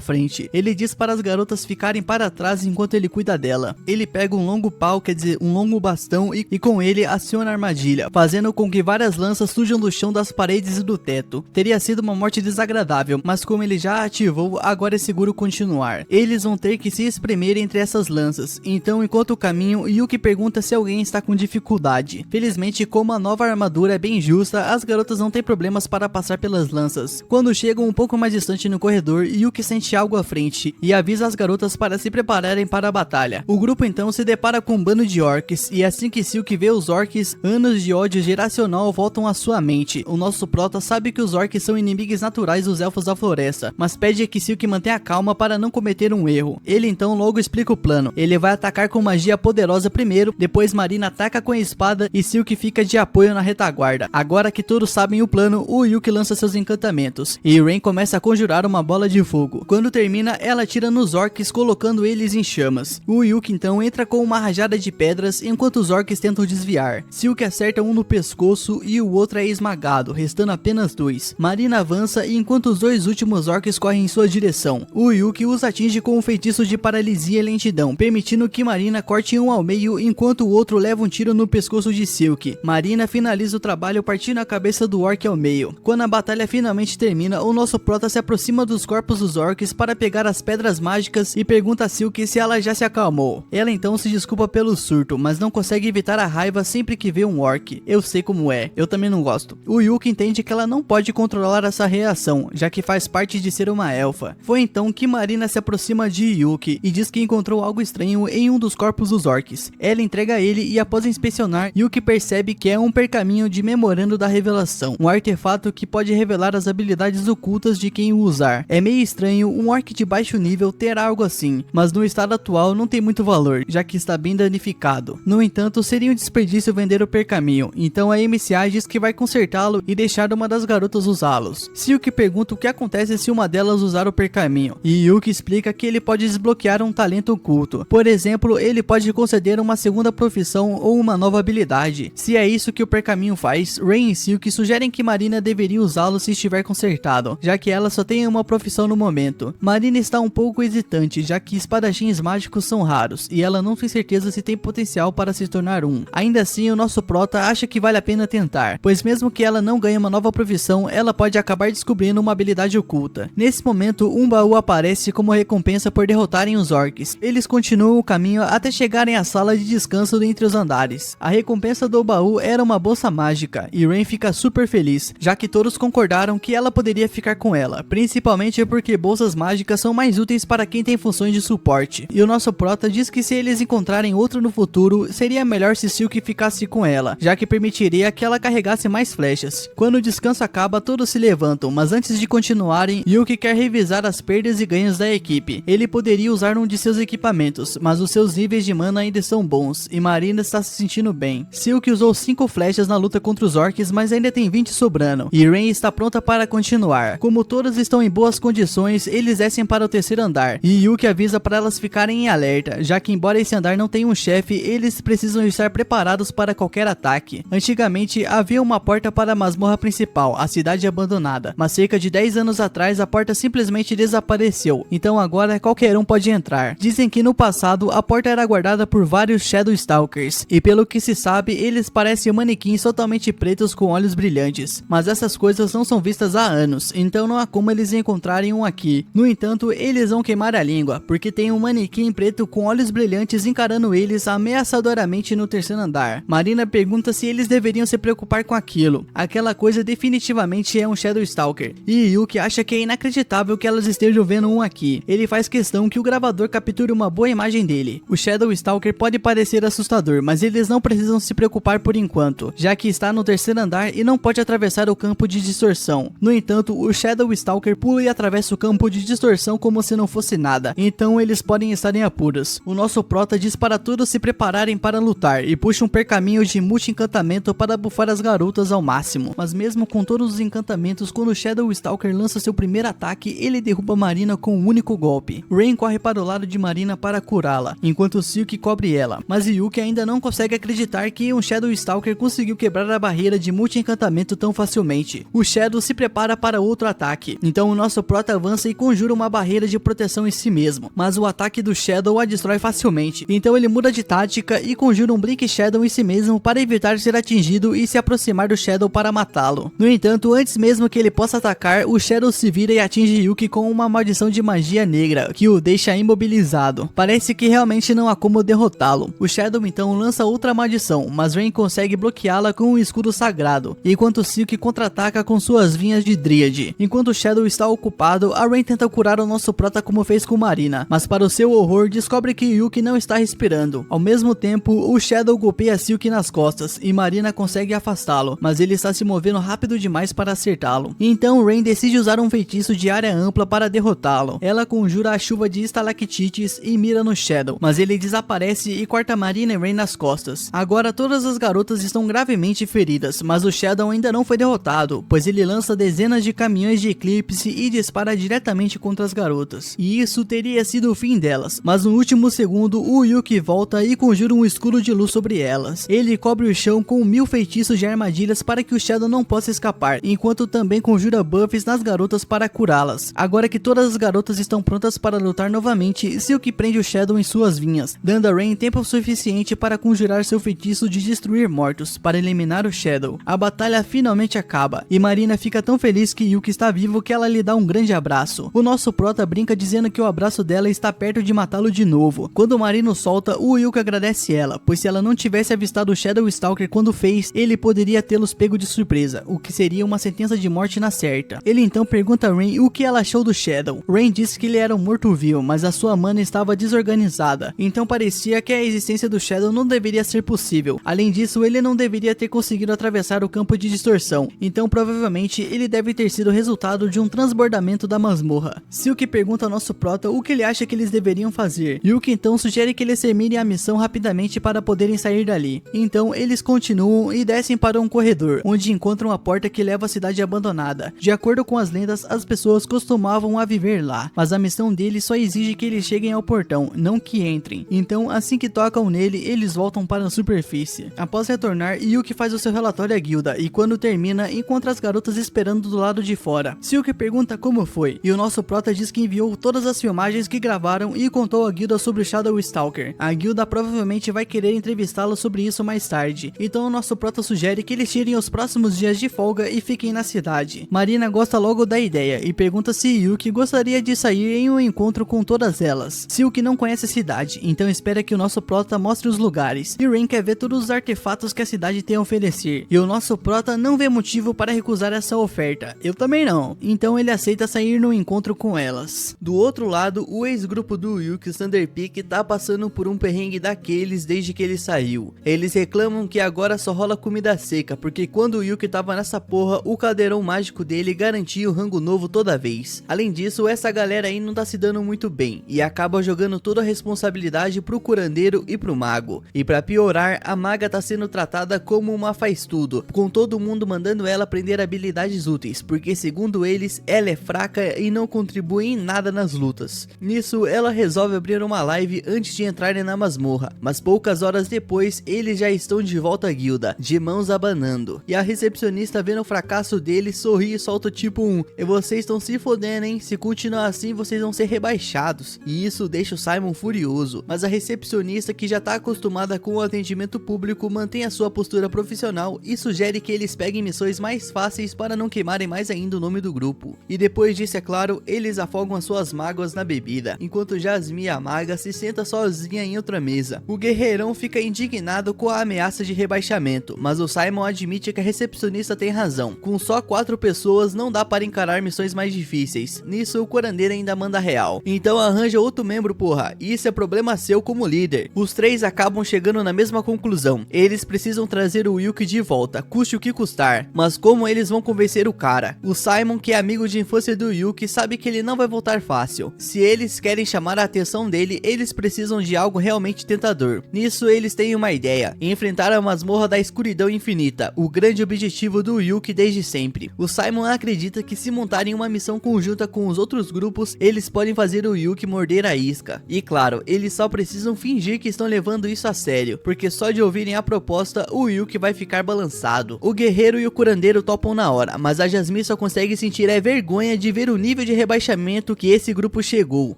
A: frente. Ele diz para as garotas ficarem para trás enquanto ele cuida dela. Ele pega um longo pau, quer dizer, um longo bastão e com ele aciona a armadilha, fazendo com que várias lanças surjam do chão, das paredes e do teto. Teria sido uma morte desagradável, mas como ele já ativou, agora é seguro continuar. Eles vão ter que se espremer entre essas lanças. Então, enquanto caminham, Yuki pergunta se alguém está com dificuldade. Felizmente, como a nova armadura é bem justa, as garotas não têm problemas para passar pelas lanças. Quando chegam um pouco mais distante no corredor, Yuki sente algo à frente e avisa as garotas para se prepararem para a batalha. O grupo então se depara com um bando de orcs, e assim que Silk vê os orcs, anos de ódio geracional voltam à sua mente. O nosso prota sabe que os orcs são inimigos naturais dos elfos da floresta, mas pede que Silk mantenha calma para não cometer um erro. Ele então logo explica o plano. Ele vai atacar com magia poderosa primeiro, depois Marina ataca com a espada e Silk fica de apoio na retaguarda. Agora que todos sabem o plano, o Yuki lança seus encantamentos e Rain começa a conjurar uma bola de fogo. Quando termina, ela atira nos orcs, colocando eles em chamas. O Yuki então entra com uma rajada de pedras enquanto os orcs tentam desviar. Silk acerta um no pescoço e o outro é esmagado, restando apenas dois. Marina avança e enquanto os dois últimos orcs correm em sua direção, o Yuki os atinge com um feitiço de paralisia e lentidão, permitindo que Marina corte um ao meio enquanto o outro leva um tiro no pescoço de Silk. Marina finaliza o trabalho partindo a cabeça do orc ao meio. Quando a batalha finalmente termina, o nosso prota se aproxima dos corpos dos orcs para pegar as pedras mágicas e pergunta a Silk se ela já se acalmou. Ela então se desculpa pelo surto, mas não consegue evitar a raiva sempre que vê um orc. Eu sei como é, eu também não gosto. O Yuki entende que ela não pode controlar essa reação, já que faz parte de ser uma elfa. Foi então que Marina se aproxima de Yuki e diz que encontrou algo estranho em um dos corpos dos orcs. Ela entrega a ele e após inspecionar, Yuki percebe que é um pergaminho de memorando da revelação, um artefato que pode revelar as habilidades ocultas de quem o usar. É meio estranho um orc de baixo nível ter algo assim, mas no estado atual não tem muito valor, já que está bem danificado. No entanto, seria um desperdício vender o pergaminho, então a MCA diz que vai consertá-lo e deixar uma das garotas usá-los. Silk pergunta o que acontece se uma delas usar o pergaminho, e Yuki explica que ele pode desbloquear um talento oculto. Por exemplo, ele pode conceder uma segunda profissão ou uma nova habilidade. Se é isso que o pergaminho faz, Rain e Silk sugerem que Marina deveria usá-lo se estiver consertado, já que ela só tem uma profissão no momento. Marina está um pouco hesitante, já que espadachins mágicos são raros, e ela não tem certeza se tem potencial para se tornar um. Ainda assim, o nosso prota acha que vale a pena tentar, pois mesmo que ela não ganhe uma nova profissão, ela pode acabar descobrindo uma habilidade oculta. Nesse momento, um baú aparece como recompensa por derrotarem os orcs. Eles continuam o caminho até chegarem à sala de descanso entre os andares. A recompensa do baú era uma bolsa mágica, e Rain fica super feliz, já que todos concordaram que ela poderia ficar com ela, principalmente porque bolsas mágicas são mais úteis para quem tem funções de suporte. E o nosso prota diz que se eles encontrarem outro no futuro, seria melhor se Silk ficasse com ela, já que permitiria que ela carregasse mais flechas. Quando o descanso acaba, todos se levantam, mas antes de continuarem, Yuki quer revisar as perdas e ganhos da equipe. Ele poderia usar um de seus equipamentos, mas os seus níveis de mana ainda são bons, e Marina está se sentindo bem. Silk usou 5 flechas na luta contra os orcs, mas ainda tem 20 sobrando, e Rain está pronta para continuar. Como todos estão em boas condições, eles descem para o terceiro andar, e Yuki avisa para elas ficarem em alerta, já que embora esse andar não tenha um chefe, eles precisam estar preparados para qualquer ataque. Antigamente, havia uma porta para a masmorra principal, a cidade abandonada, mas cerca de 10 anos atrás a porta simplesmente desapareceu, então agora qualquer um pode entrar. Dizem que no passado a porta era guardada por vários Shadow Stalkers, e pelo que se sabe, eles parecem manequins totalmente pretos com olhos brilhantes, mas essas coisas não são vistas há anos, então não há como eles encontrarem um aqui. No entanto, eles vão queimar a língua, porque tem um manequim preto com olhos brilhantes encarando eles ameaçadoramente no terceiro andar. Marina pergunta se eles deveriam se preocupar com aquilo. Aquela coisa definitivamente é um Shadow Stalker, e Yuki acha que é inacreditável que elas estejam vendo um aqui. Ele faz questão que o gravador capture uma boa imagem dele. O Shadow Stalker pode parecer assustador, mas eles não precisam se preocupar por enquanto, já que está no terceiro andar e não pode atravessar o campo de distorção. No entanto, o Shadow Stalker pula e atravessa o campo de distorção como se não fosse nada, então eles podem estar em apuros. O nosso prota diz para todos se prepararem para lutar e puxa um pergaminho de multi-encantamento para bufar as garotas ao máximo. Mas mesmo com todos os encantamentos, quando o Shadow Stalker lança seu primeiro ataque, ele derruba Marina com um único golpe. Rain corre para o lado de Marina para curá-la, enquanto Silk cobre ela, mas Yuki ainda não consegue acreditar que um Shadow Stalker conseguiu quebrar a barreira de multi-encantamento tão facilmente. O Shadow se prepara para outro ataque, então o nosso prota avança e conjura uma barreira de proteção em si mesmo, mas o ataque do Shadow a destrói facilmente. Então ele muda de tática e conjura um Blink Shadow em si mesmo para evitar ser atingido e se aproximar do Shadow para matá-lo. No entanto, antes mesmo que ele possa atacar, o Shadow se vira e atinge Yuki com uma maldição de magia negra, que o deixa imobilizado. Parece que realmente não há como derrotá-lo. O Shadow então lança outra maldição, mas Rain consegue bloqueá-la com um escudo sagrado, enquanto Silk contra-ataca com suas vinhas de Dryad. Enquanto o Shadow está ocupado, a Rain tenta curar o nosso prota como fez com Marina, mas para o seu horror descobre que Yuki não está respirando. Ao mesmo tempo, o Shadow golpeia Silk nas costas e Marina consegue afastá-lo, mas ele está se movendo rápido demais para acertá-lo. Então Rain decide usar um feitiço de área ampla para derrotá-lo. Ela conjura a chuva de estalactites e mira no Shadow, mas ele desaparece e corta Marina e Rain nas costas. Agora todas as garotas estão gravemente feridas, mas o Shadow ainda não foi derrotado, pois ele lança dezenas de caminhões de eclipse e dispara diretamente contra as garotas. E isso teria sido o fim delas, mas no último segundo o Yuki volta e conjura um escudo de luz sobre elas. Ele cobre o chão com 1000 feitiços de armadilhas para que o Shadow não possa escapar, enquanto também conjura buffs nas garotas para curá-las. Agora que todas as garotas estão prontas para lutar novamente, Silk prende o Shadow em suas vinhas, dando a Rain tempo suficiente para conjurar seu feitiço de destruir mortos, para eliminar o Shadow. A batalha finalmente acaba, e Marina fica tão feliz que Yuki está vivo que ela lhe dá um grande abraço. O nosso prota brinca dizendo que o abraço dela está perto de matá-lo de novo. Quando Marina o solta, o Yuki agradece ela, pois se ela não tivesse avistado o Shadow Stalker quando fez, ele poderia tê-los pego de surpresa, o que seria uma sentença de morte na certa. Ele então pergunta a Rain o que ela achou do Shadow. Rain disse que ele era um morto-vivo, mas a sua mana estava desorganizada, então parecia que a existência do Shadow não deveria ser possível. Além disso, ele não deveria ter conseguido atravessar o campo de distorção, então provavelmente ele deve ter sido resultado de um transbordamento da masmorra. Silk pergunta ao nosso prota o que ele acha que eles deveriam fazer. Yuki então sugere que eles terminem a missão rapidamente para poderem sair dali. Então eles continuam e descem para um corredor, onde encontram a porta que leva à cidade abandonada. De acordo com as lendas, as pessoas costumavam a viver lá, mas a missão deles só exige que eles cheguem ao portão, não que entrem. Então assim que tocam nele, eles voltam para a superfície. Após retornar, Yuki faz o seu relatório à guilda e quando termina, encontra as garotas esperando do lado de fora. Silk pergunta como foi, e o nosso prota diz que enviou todas as filmagens que gravaram e contou à guilda sobre o Shadow Stalker. A guilda provavelmente vai querer entrevistá-lo sobre isso mais tarde, então o nosso prota sugere que eles tirem os próximos dias de folga e fiquem na cidade. Marina gosta logo da ideia e pergunta se Yuki gostaria de sair em um encontro com todas elas. Silk não conhece a cidade, então espera que o nosso prota mostre os lugares, e Rain quer ver todos os artefatos que a cidade tem a oferecer, e o nosso prota não vê motivo para recusar essa oferta. Eu também não, então ele aceita sair no encontro com elas. Do outro lado, o ex-grupo do Yuki, Thunderpeak, tá passando por um perrengue daqueles desde que ele saiu. Eles reclamam que agora só rola comida seca, porque quando o Yuki tava nessa porra, o caldeirão mágico dele garantia o rango novo toda vez. Além disso, essa galera aí não tá se dando muito bem, e acaba jogando toda a responsabilidade pro curandeiro e pro mago. E pra piorar, a maga tá sendo tratada como uma faz-tudo, com todo mundo mandando ela aprender habilidades úteis, porque segundo eles, ela é fraca e não contribui em nada nas lutas. Nisso, ela resolve abrir uma live antes de entrarem na masmorra, mas poucas horas depois, eles já estão de volta à guilda, de mãos abanando. E a recepcionista vendo o fracasso deles, sorri e solta tipo um: e vocês estão se fodendo, hein? Se continuar assim, vocês vão ser rebaixados. E isso deixa o Simon furioso, mas a recepcionista, que já tá acostumada com o atendimento público, mantém a sua postura profissional e sugere que eles peguem missões mais fáceis para não queimarem mais ainda o nome do grupo. E depois disso, é claro, eles afogam as suas mágoas na bebida, enquanto Jasmine, a maga, se senta sozinha em outra mesa. O guerreirão fica indignado com a ameaça de rebaixamento, mas o Simon admite que a recepcionista tem razão. Com só 4 pessoas não dá para encarar missões mais difíceis. Nisso, o curandeiro ainda manda real: então arranja outro membro, porra, isso é problema seu como líder. Os 3 acabam chegando na mesma conclusão: eles precisam trazer o Yuki de volta, custe o que custar. Mas como eles vão convencer o cara? O Simon, que é amigo de infância do Yuki, sabe que ele não vai voltar fácil. Se eles querem chamar a atenção dele, eles precisam de algo realmente tentador. Nisso, eles têm uma ideia: enfrentar a masmorra da escuridão infinita, o grande objetivo do Yuki desde sempre. O Simon acredita que se montarem uma missão conjunta com os outros grupos, eles podem fazer o Yuki morder a isca. E claro, eles só precisam fingir que estão levando isso a sério, porque só de ouvirem a proposta, o Yuki vai ficar balançado. O guerreiro e o curandeiro topam na hora, mas a Jasmine só consegue sentir vergonha de ver ver o nível de rebaixamento que esse grupo chegou.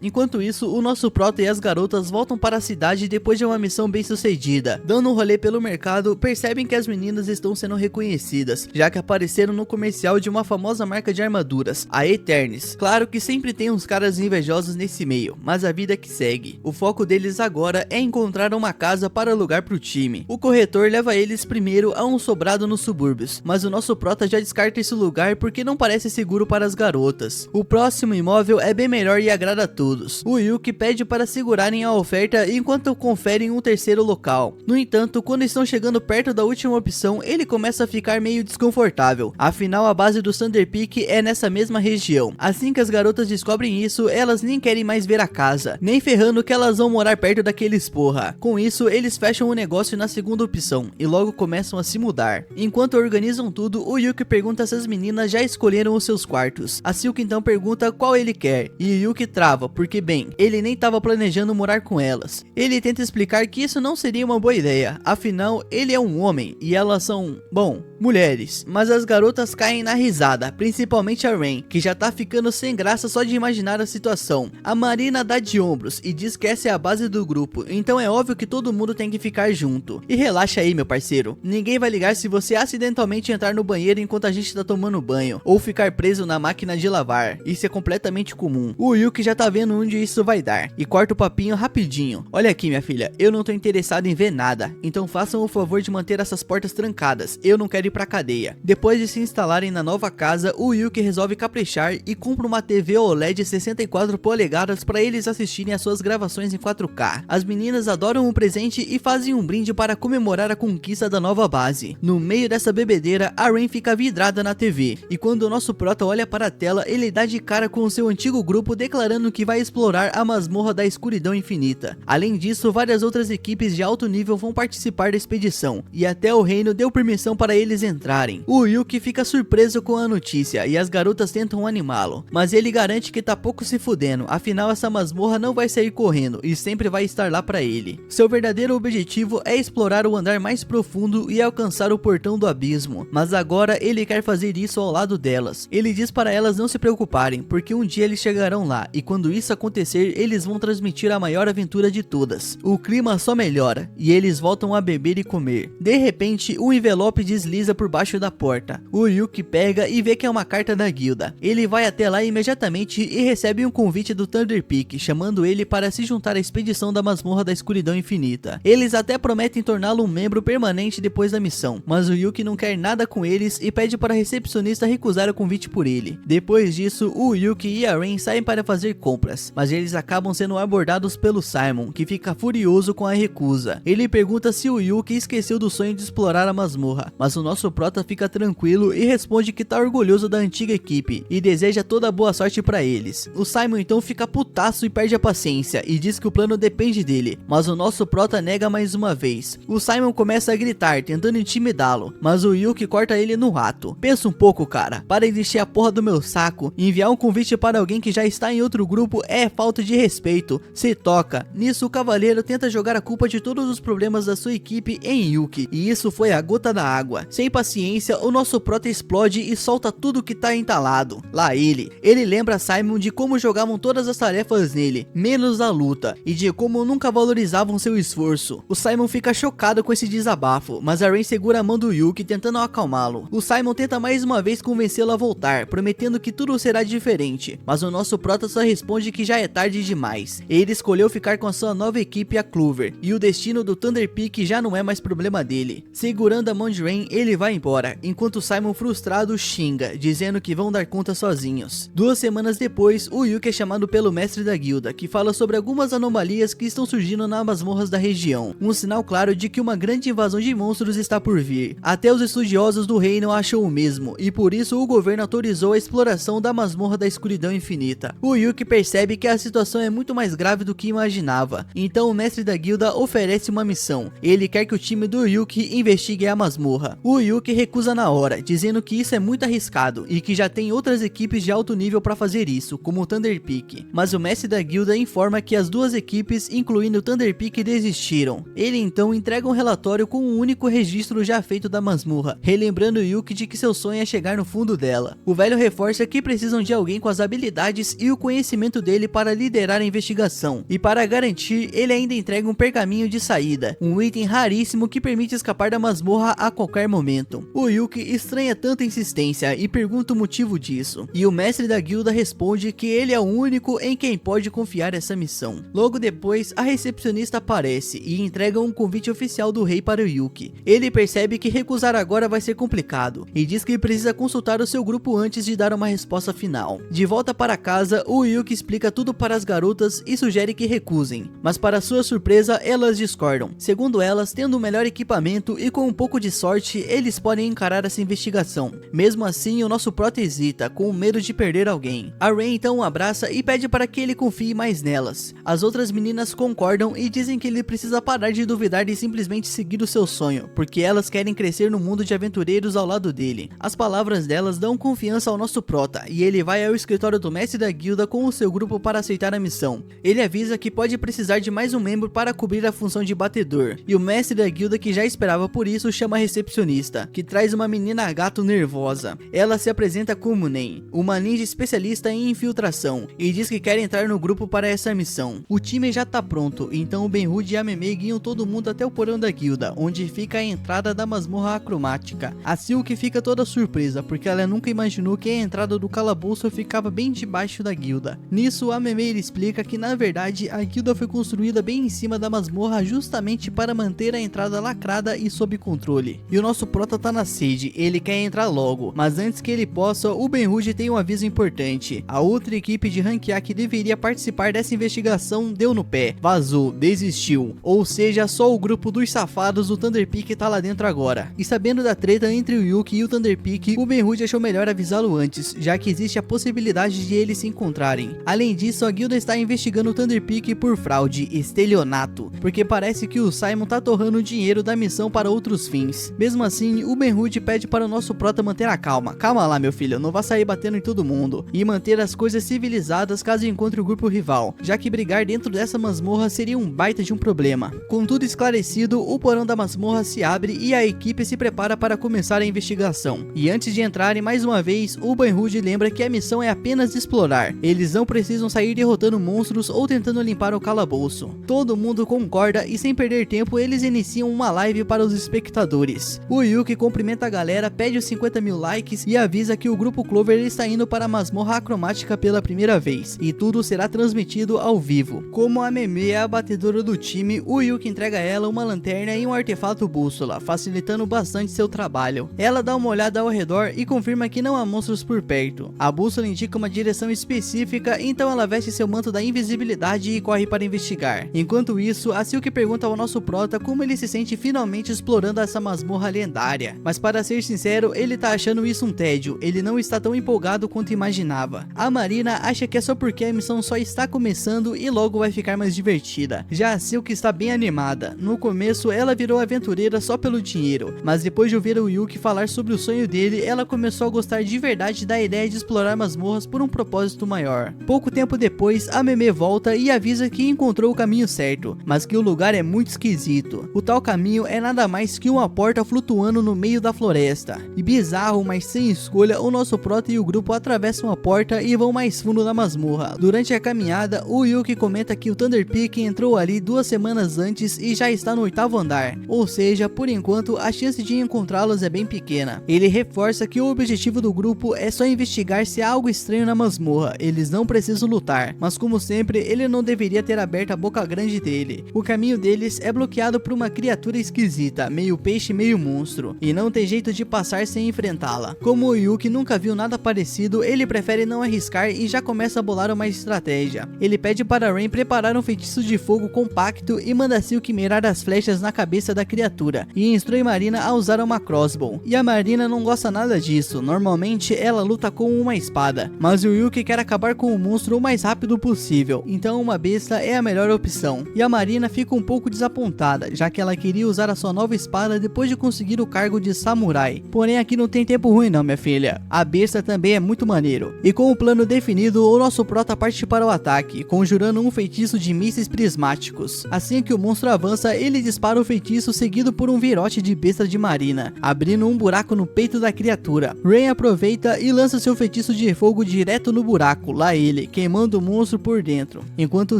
A: Enquanto isso, o nosso prota e as garotas voltam para a cidade depois de uma missão bem sucedida. Dando um rolê pelo mercado, percebem que as meninas estão sendo reconhecidas, já que apareceram no comercial de uma famosa marca de armaduras, a Eternis. Claro que sempre tem uns caras invejosos nesse meio, mas a vida que segue. O foco deles agora é encontrar uma casa para alugar pro time. O corretor leva eles primeiro a um sobrado nos subúrbios, mas o nosso prota já descarta esse lugar porque não parece seguro para as garotas. O próximo imóvel é bem melhor e agrada a todos. O Yuki pede para segurarem a oferta enquanto conferem um terceiro local. No entanto, quando estão chegando perto da última opção, ele começa a ficar meio desconfortável. Afinal, a base do Thunder Peak é nessa mesma região. Assim que as garotas descobrem isso, elas nem querem mais ver a casa, nem ferrando que elas vão morar perto daqueles porra. Com isso, eles fecham o negócio na segunda opção e logo começam a se mudar. Enquanto organizam tudo, o Yuki pergunta se as meninas já escolheram os seus quartos. A Silk então pergunta qual ele quer, e o Yuki trava, porque bem, ele nem estava planejando morar com elas. Ele tenta explicar que isso não seria uma boa ideia, afinal ele é um homem e elas são, bom, mulheres. Mas as garotas caem na risada, principalmente a Rain, que já tá ficando sem graça só de imaginar a situação. A Marina dá de ombros e diz que essa é a base do grupo, então é óbvio que todo mundo tem que ficar junto. E relaxa aí, meu parceiro, ninguém vai ligar se você acidentalmente entrar no banheiro enquanto a gente tá tomando banho, ou ficar preso na máquina de lavar. Isso é completamente comum. O Yuki já tá vendo onde isso vai dar, e corta o papinho rapidinho. Olha aqui, minha filha, eu não tô interessado em ver nada, então façam o favor de manter essas portas trancadas, eu não quero ir pra cadeia. Depois de se instalarem na nova casa, o Yuki resolve caprichar e compra uma TV OLED 64 polegadas para eles assistirem às suas gravações em 4K. As meninas adoram o presente e fazem um brinde para comemorar a conquista da nova base. No meio dessa bebedeira, a Rain fica vidrada na TV, e quando o nosso prota olha para a tela, ele dá de cara com o seu antigo grupo declarando que vai explorar a masmorra da escuridão infinita. Além disso, várias outras equipes de alto nível vão participar da expedição, e até o reino deu permissão para eles entrarem. O Yuki fica surpreso com a notícia e as garotas tentam animá-lo, mas ele garante que tá pouco se fudendo, afinal essa masmorra não vai sair correndo e sempre vai estar lá para ele. Seu verdadeiro objetivo é explorar o andar mais profundo e alcançar o portão do abismo, mas agora ele quer fazer isso ao lado delas. Ele diz para elas não se preocuparem, porque um dia eles chegarão lá e quando isso acontecer, eles vão transmitir a maior aventura de todas. O clima só melhora e eles voltam a beber e comer. De repente, um envelope desliza por baixo da porta. O Yuki pega e vê que é uma carta da guilda. Ele vai até lá imediatamente e recebe um convite do Thunder Peak, chamando ele para se juntar à expedição da masmorra da escuridão infinita. Eles até prometem torná-lo um membro permanente depois da missão, mas o Yuki não quer nada com eles e pede para a recepcionista recusar o convite por ele. Depois disso, o Yuki e a Rain saem para fazer compras, mas eles acabam sendo abordados pelo Simon, que fica furioso com a recusa. Ele pergunta se o Yuki esqueceu do sonho de explorar a masmorra, mas o nosso prota fica tranquilo e responde que tá orgulhoso da antiga equipe e deseja toda boa sorte para eles. O Simon então fica putaço e perde a paciência e diz que o plano depende dele, mas o nosso prota nega mais uma vez. O Simon começa a gritar, tentando intimidá-lo, mas o Yuki corta ele no ato. Pensa um pouco, cara, para de encher a porra do meu saco. Enviar um convite para alguém que já está em outro grupo é falta de respeito. Se toca. Nisso o cavaleiro tenta jogar a culpa de todos os problemas da sua equipe em Yuki, e isso foi a gota da água. Sem paciência, o nosso prota explode e solta tudo que tá entalado. Lá ele lembra Simon de como jogavam todas as tarefas nele, menos a luta, e de como nunca valorizavam seu esforço. O Simon fica chocado com esse desabafo, mas a Rain segura a mão do Yuki tentando acalmá-lo. O Simon tenta mais uma vez convencê-lo a voltar, prometendo que tudo será diferente, mas o nosso prota só responde que já é tarde demais. Ele escolheu ficar com a sua nova equipe, a Clover, e o destino do Thunder Peak já não é mais problema dele. Segurando a mão de Rain, ele vai embora, enquanto Simon frustrado xinga, dizendo que vão dar conta sozinhos. 2 semanas depois, o Yuki é chamado pelo mestre da guilda, que fala sobre algumas anomalias que estão surgindo nas masmorras da região, um sinal claro de que uma grande invasão de monstros está por vir. Até os estudiosos do reino acham o mesmo, e por isso o governo autorizou a exploração da masmorra da escuridão infinita. O Yuki percebe que a situação é muito mais grave do que imaginava, então o mestre da guilda oferece uma missão. Ele quer que o time do Yuki investigue a masmorra. O O Yuki recusa na hora, dizendo que isso é muito arriscado e que já tem outras equipes de alto nível para fazer isso, como o Thunder Peak. Mas o mestre da guilda informa que as duas equipes, incluindo o Thunder Peak, desistiram. Ele então entrega um relatório com um único registro já feito da masmorra, relembrando Yuki de que seu sonho é chegar no fundo dela. O velho reforça que precisam de alguém com as habilidades e o conhecimento dele para liderar a investigação, e para garantir, ele ainda entrega um pergaminho de saída, um item raríssimo que permite escapar da masmorra a qualquer momento. O Yuki estranha tanta insistência e pergunta o motivo disso, e o mestre da guilda responde que ele é o único em quem pode confiar essa missão. Logo depois, a recepcionista aparece e entrega um convite oficial do rei para o Yuki. Ele percebe que recusar agora vai ser complicado, e diz que precisa consultar o seu grupo antes de dar uma resposta final. De volta para casa, o Yuki explica tudo para as garotas e sugere que recusem, mas para sua surpresa, elas discordam. Segundo elas, tendo o melhor equipamento e com um pouco de sorte, eles podem encarar essa investigação. Mesmo assim, o nosso prota hesita, com medo de perder alguém. A Rain então o abraça e pede para que ele confie mais nelas. As outras meninas concordam e dizem que ele precisa parar de duvidar e simplesmente seguir o seu sonho, porque elas querem crescer no mundo de aventureiros ao lado dele. As palavras delas dão confiança ao nosso prota, e ele vai ao escritório do mestre da guilda com o seu grupo para aceitar a missão. Ele avisa que pode precisar de mais um membro para cobrir a função de batedor, e o mestre da guilda, que já esperava por isso, chama a recepcionista, que traz uma menina gato nervosa. Ela se apresenta como Nen, uma ninja especialista em infiltração, e diz que quer entrar no grupo para essa missão. O time já tá pronto, então o Ben-Hur e a Meme guiam todo mundo até o porão da guilda, onde fica a entrada da masmorra acromática. A Silk fica toda surpresa, porque ela nunca imaginou que a entrada do calabouço ficava bem debaixo da guilda. Nisso, a Meme explica que na verdade a guilda foi construída bem em cima da masmorra justamente para manter a entrada lacrada e sob controle. E o nosso prota tá na sede, ele quer entrar logo, mas antes que ele possa, o Ben-Hur tem um aviso importante. A outra equipe de ranquear que deveria participar dessa investigação deu no pé, vazou, desistiu. Ou seja, só o grupo dos safados do Thunder Peak tá lá dentro agora. E sabendo da treta entre o Yuki e o Thunder Peak, o Ben-Hur achou melhor avisá-lo antes, já que existe a possibilidade de eles se encontrarem. Além disso, a guilda está investigando o Thunder Peak por fraude, estelionato, porque parece que o Simon tá torrando o dinheiro da missão para outros fins. Mesmo assim, o Ben-Hur pede para o nosso prota manter a calma. Calma lá, meu filho, não vá sair batendo em todo mundo, e manter as coisas civilizadas caso encontre o grupo rival, já que brigar dentro dessa masmorra seria um baita de um problema. Com tudo esclarecido, o porão da masmorra se abre e a equipe se prepara para começar a investigação. E antes de entrarem mais uma vez, o Ben-Hur lembra que a missão é apenas explorar. Eles não precisam sair derrotando monstros ou tentando limpar o calabouço. Todo mundo concorda e sem perder tempo eles iniciam uma live para os espectadores. O Yuki cumprimenta a galera, pede os 50 mil likes e avisa que o grupo Clover está indo para a masmorra acromática pela primeira vez, e tudo será transmitido ao vivo. Como a Meme é a batedora do time, o Yuki entrega a ela uma lanterna e um artefato bússola, facilitando bastante seu trabalho. Ela dá uma olhada ao redor e confirma que não há monstros por perto. A bússola indica uma direção específica, então ela veste seu manto da invisibilidade e corre para investigar. Enquanto isso, a Silk pergunta ao nosso prota como ele se sente finalmente explorando essa masmorra lendária. Mas para ser sincero, ele tá achando isso um tédio, ele não está tão empolgado quanto imaginava. A Marina acha que é só porque a missão só está começando e logo vai ficar mais divertida. Já a Silk está bem animada. No começo, ela virou aventureira só pelo dinheiro, mas depois de ouvir o Yuki falar sobre o sonho dele, ela começou a gostar de verdade da ideia de explorar masmorras por um propósito maior. Pouco tempo depois, a Meme volta e avisa que encontrou o caminho certo, mas que o lugar é muito esquisito. O tal caminho é nada mais que uma porta flutuando no meio da floresta. E bizarro, mas sem escolha, o nosso prota e o grupo atravessam a porta e vão mais fundo na masmorra. Durante a caminhada, o Yuki comenta que o Thunder Peak entrou ali 2 semanas antes e já está no 8º andar, ou seja, por enquanto a chance de encontrá-los é bem pequena. Ele reforça que o objetivo do grupo é só investigar se há algo estranho na masmorra, eles não precisam lutar, mas como sempre, ele não deveria ter aberto a boca grande dele. O caminho deles é bloqueado por uma criatura esquisita, meio peixe meio monstro, e não tem jeito de passar sem enfrentá-la. Como o Yuki nunca viu nada parecido, ele prefere não arriscar e já começa a bolar uma estratégia. Ele pede para Rain preparar um feitiço de fogo compacto e manda Silk mirar as flechas na cabeça da criatura, e instrui Marina a usar uma crossbow. E a Marina não gosta nada disso, normalmente ela luta com uma espada, mas o Yuki quer acabar com o monstro o mais rápido possível, então uma besta é a melhor opção. E a Marina fica um pouco desapontada, já que ela queria usar a sua nova espada depois de conseguir o cargo de samurai. Porém aqui não tem tempo ruim não, minha filha. A besta também é muito maneiro. E com o plano definido, o nosso prota parte para o ataque, conjurando um feitiço de mísseis prismáticos. Assim que o monstro avança, ele dispara o feitiço seguido por um virote de besta de marina, abrindo um buraco no peito da criatura. Rain aproveita e lança seu feitiço de fogo direto no buraco, lá ele, queimando o monstro por dentro, enquanto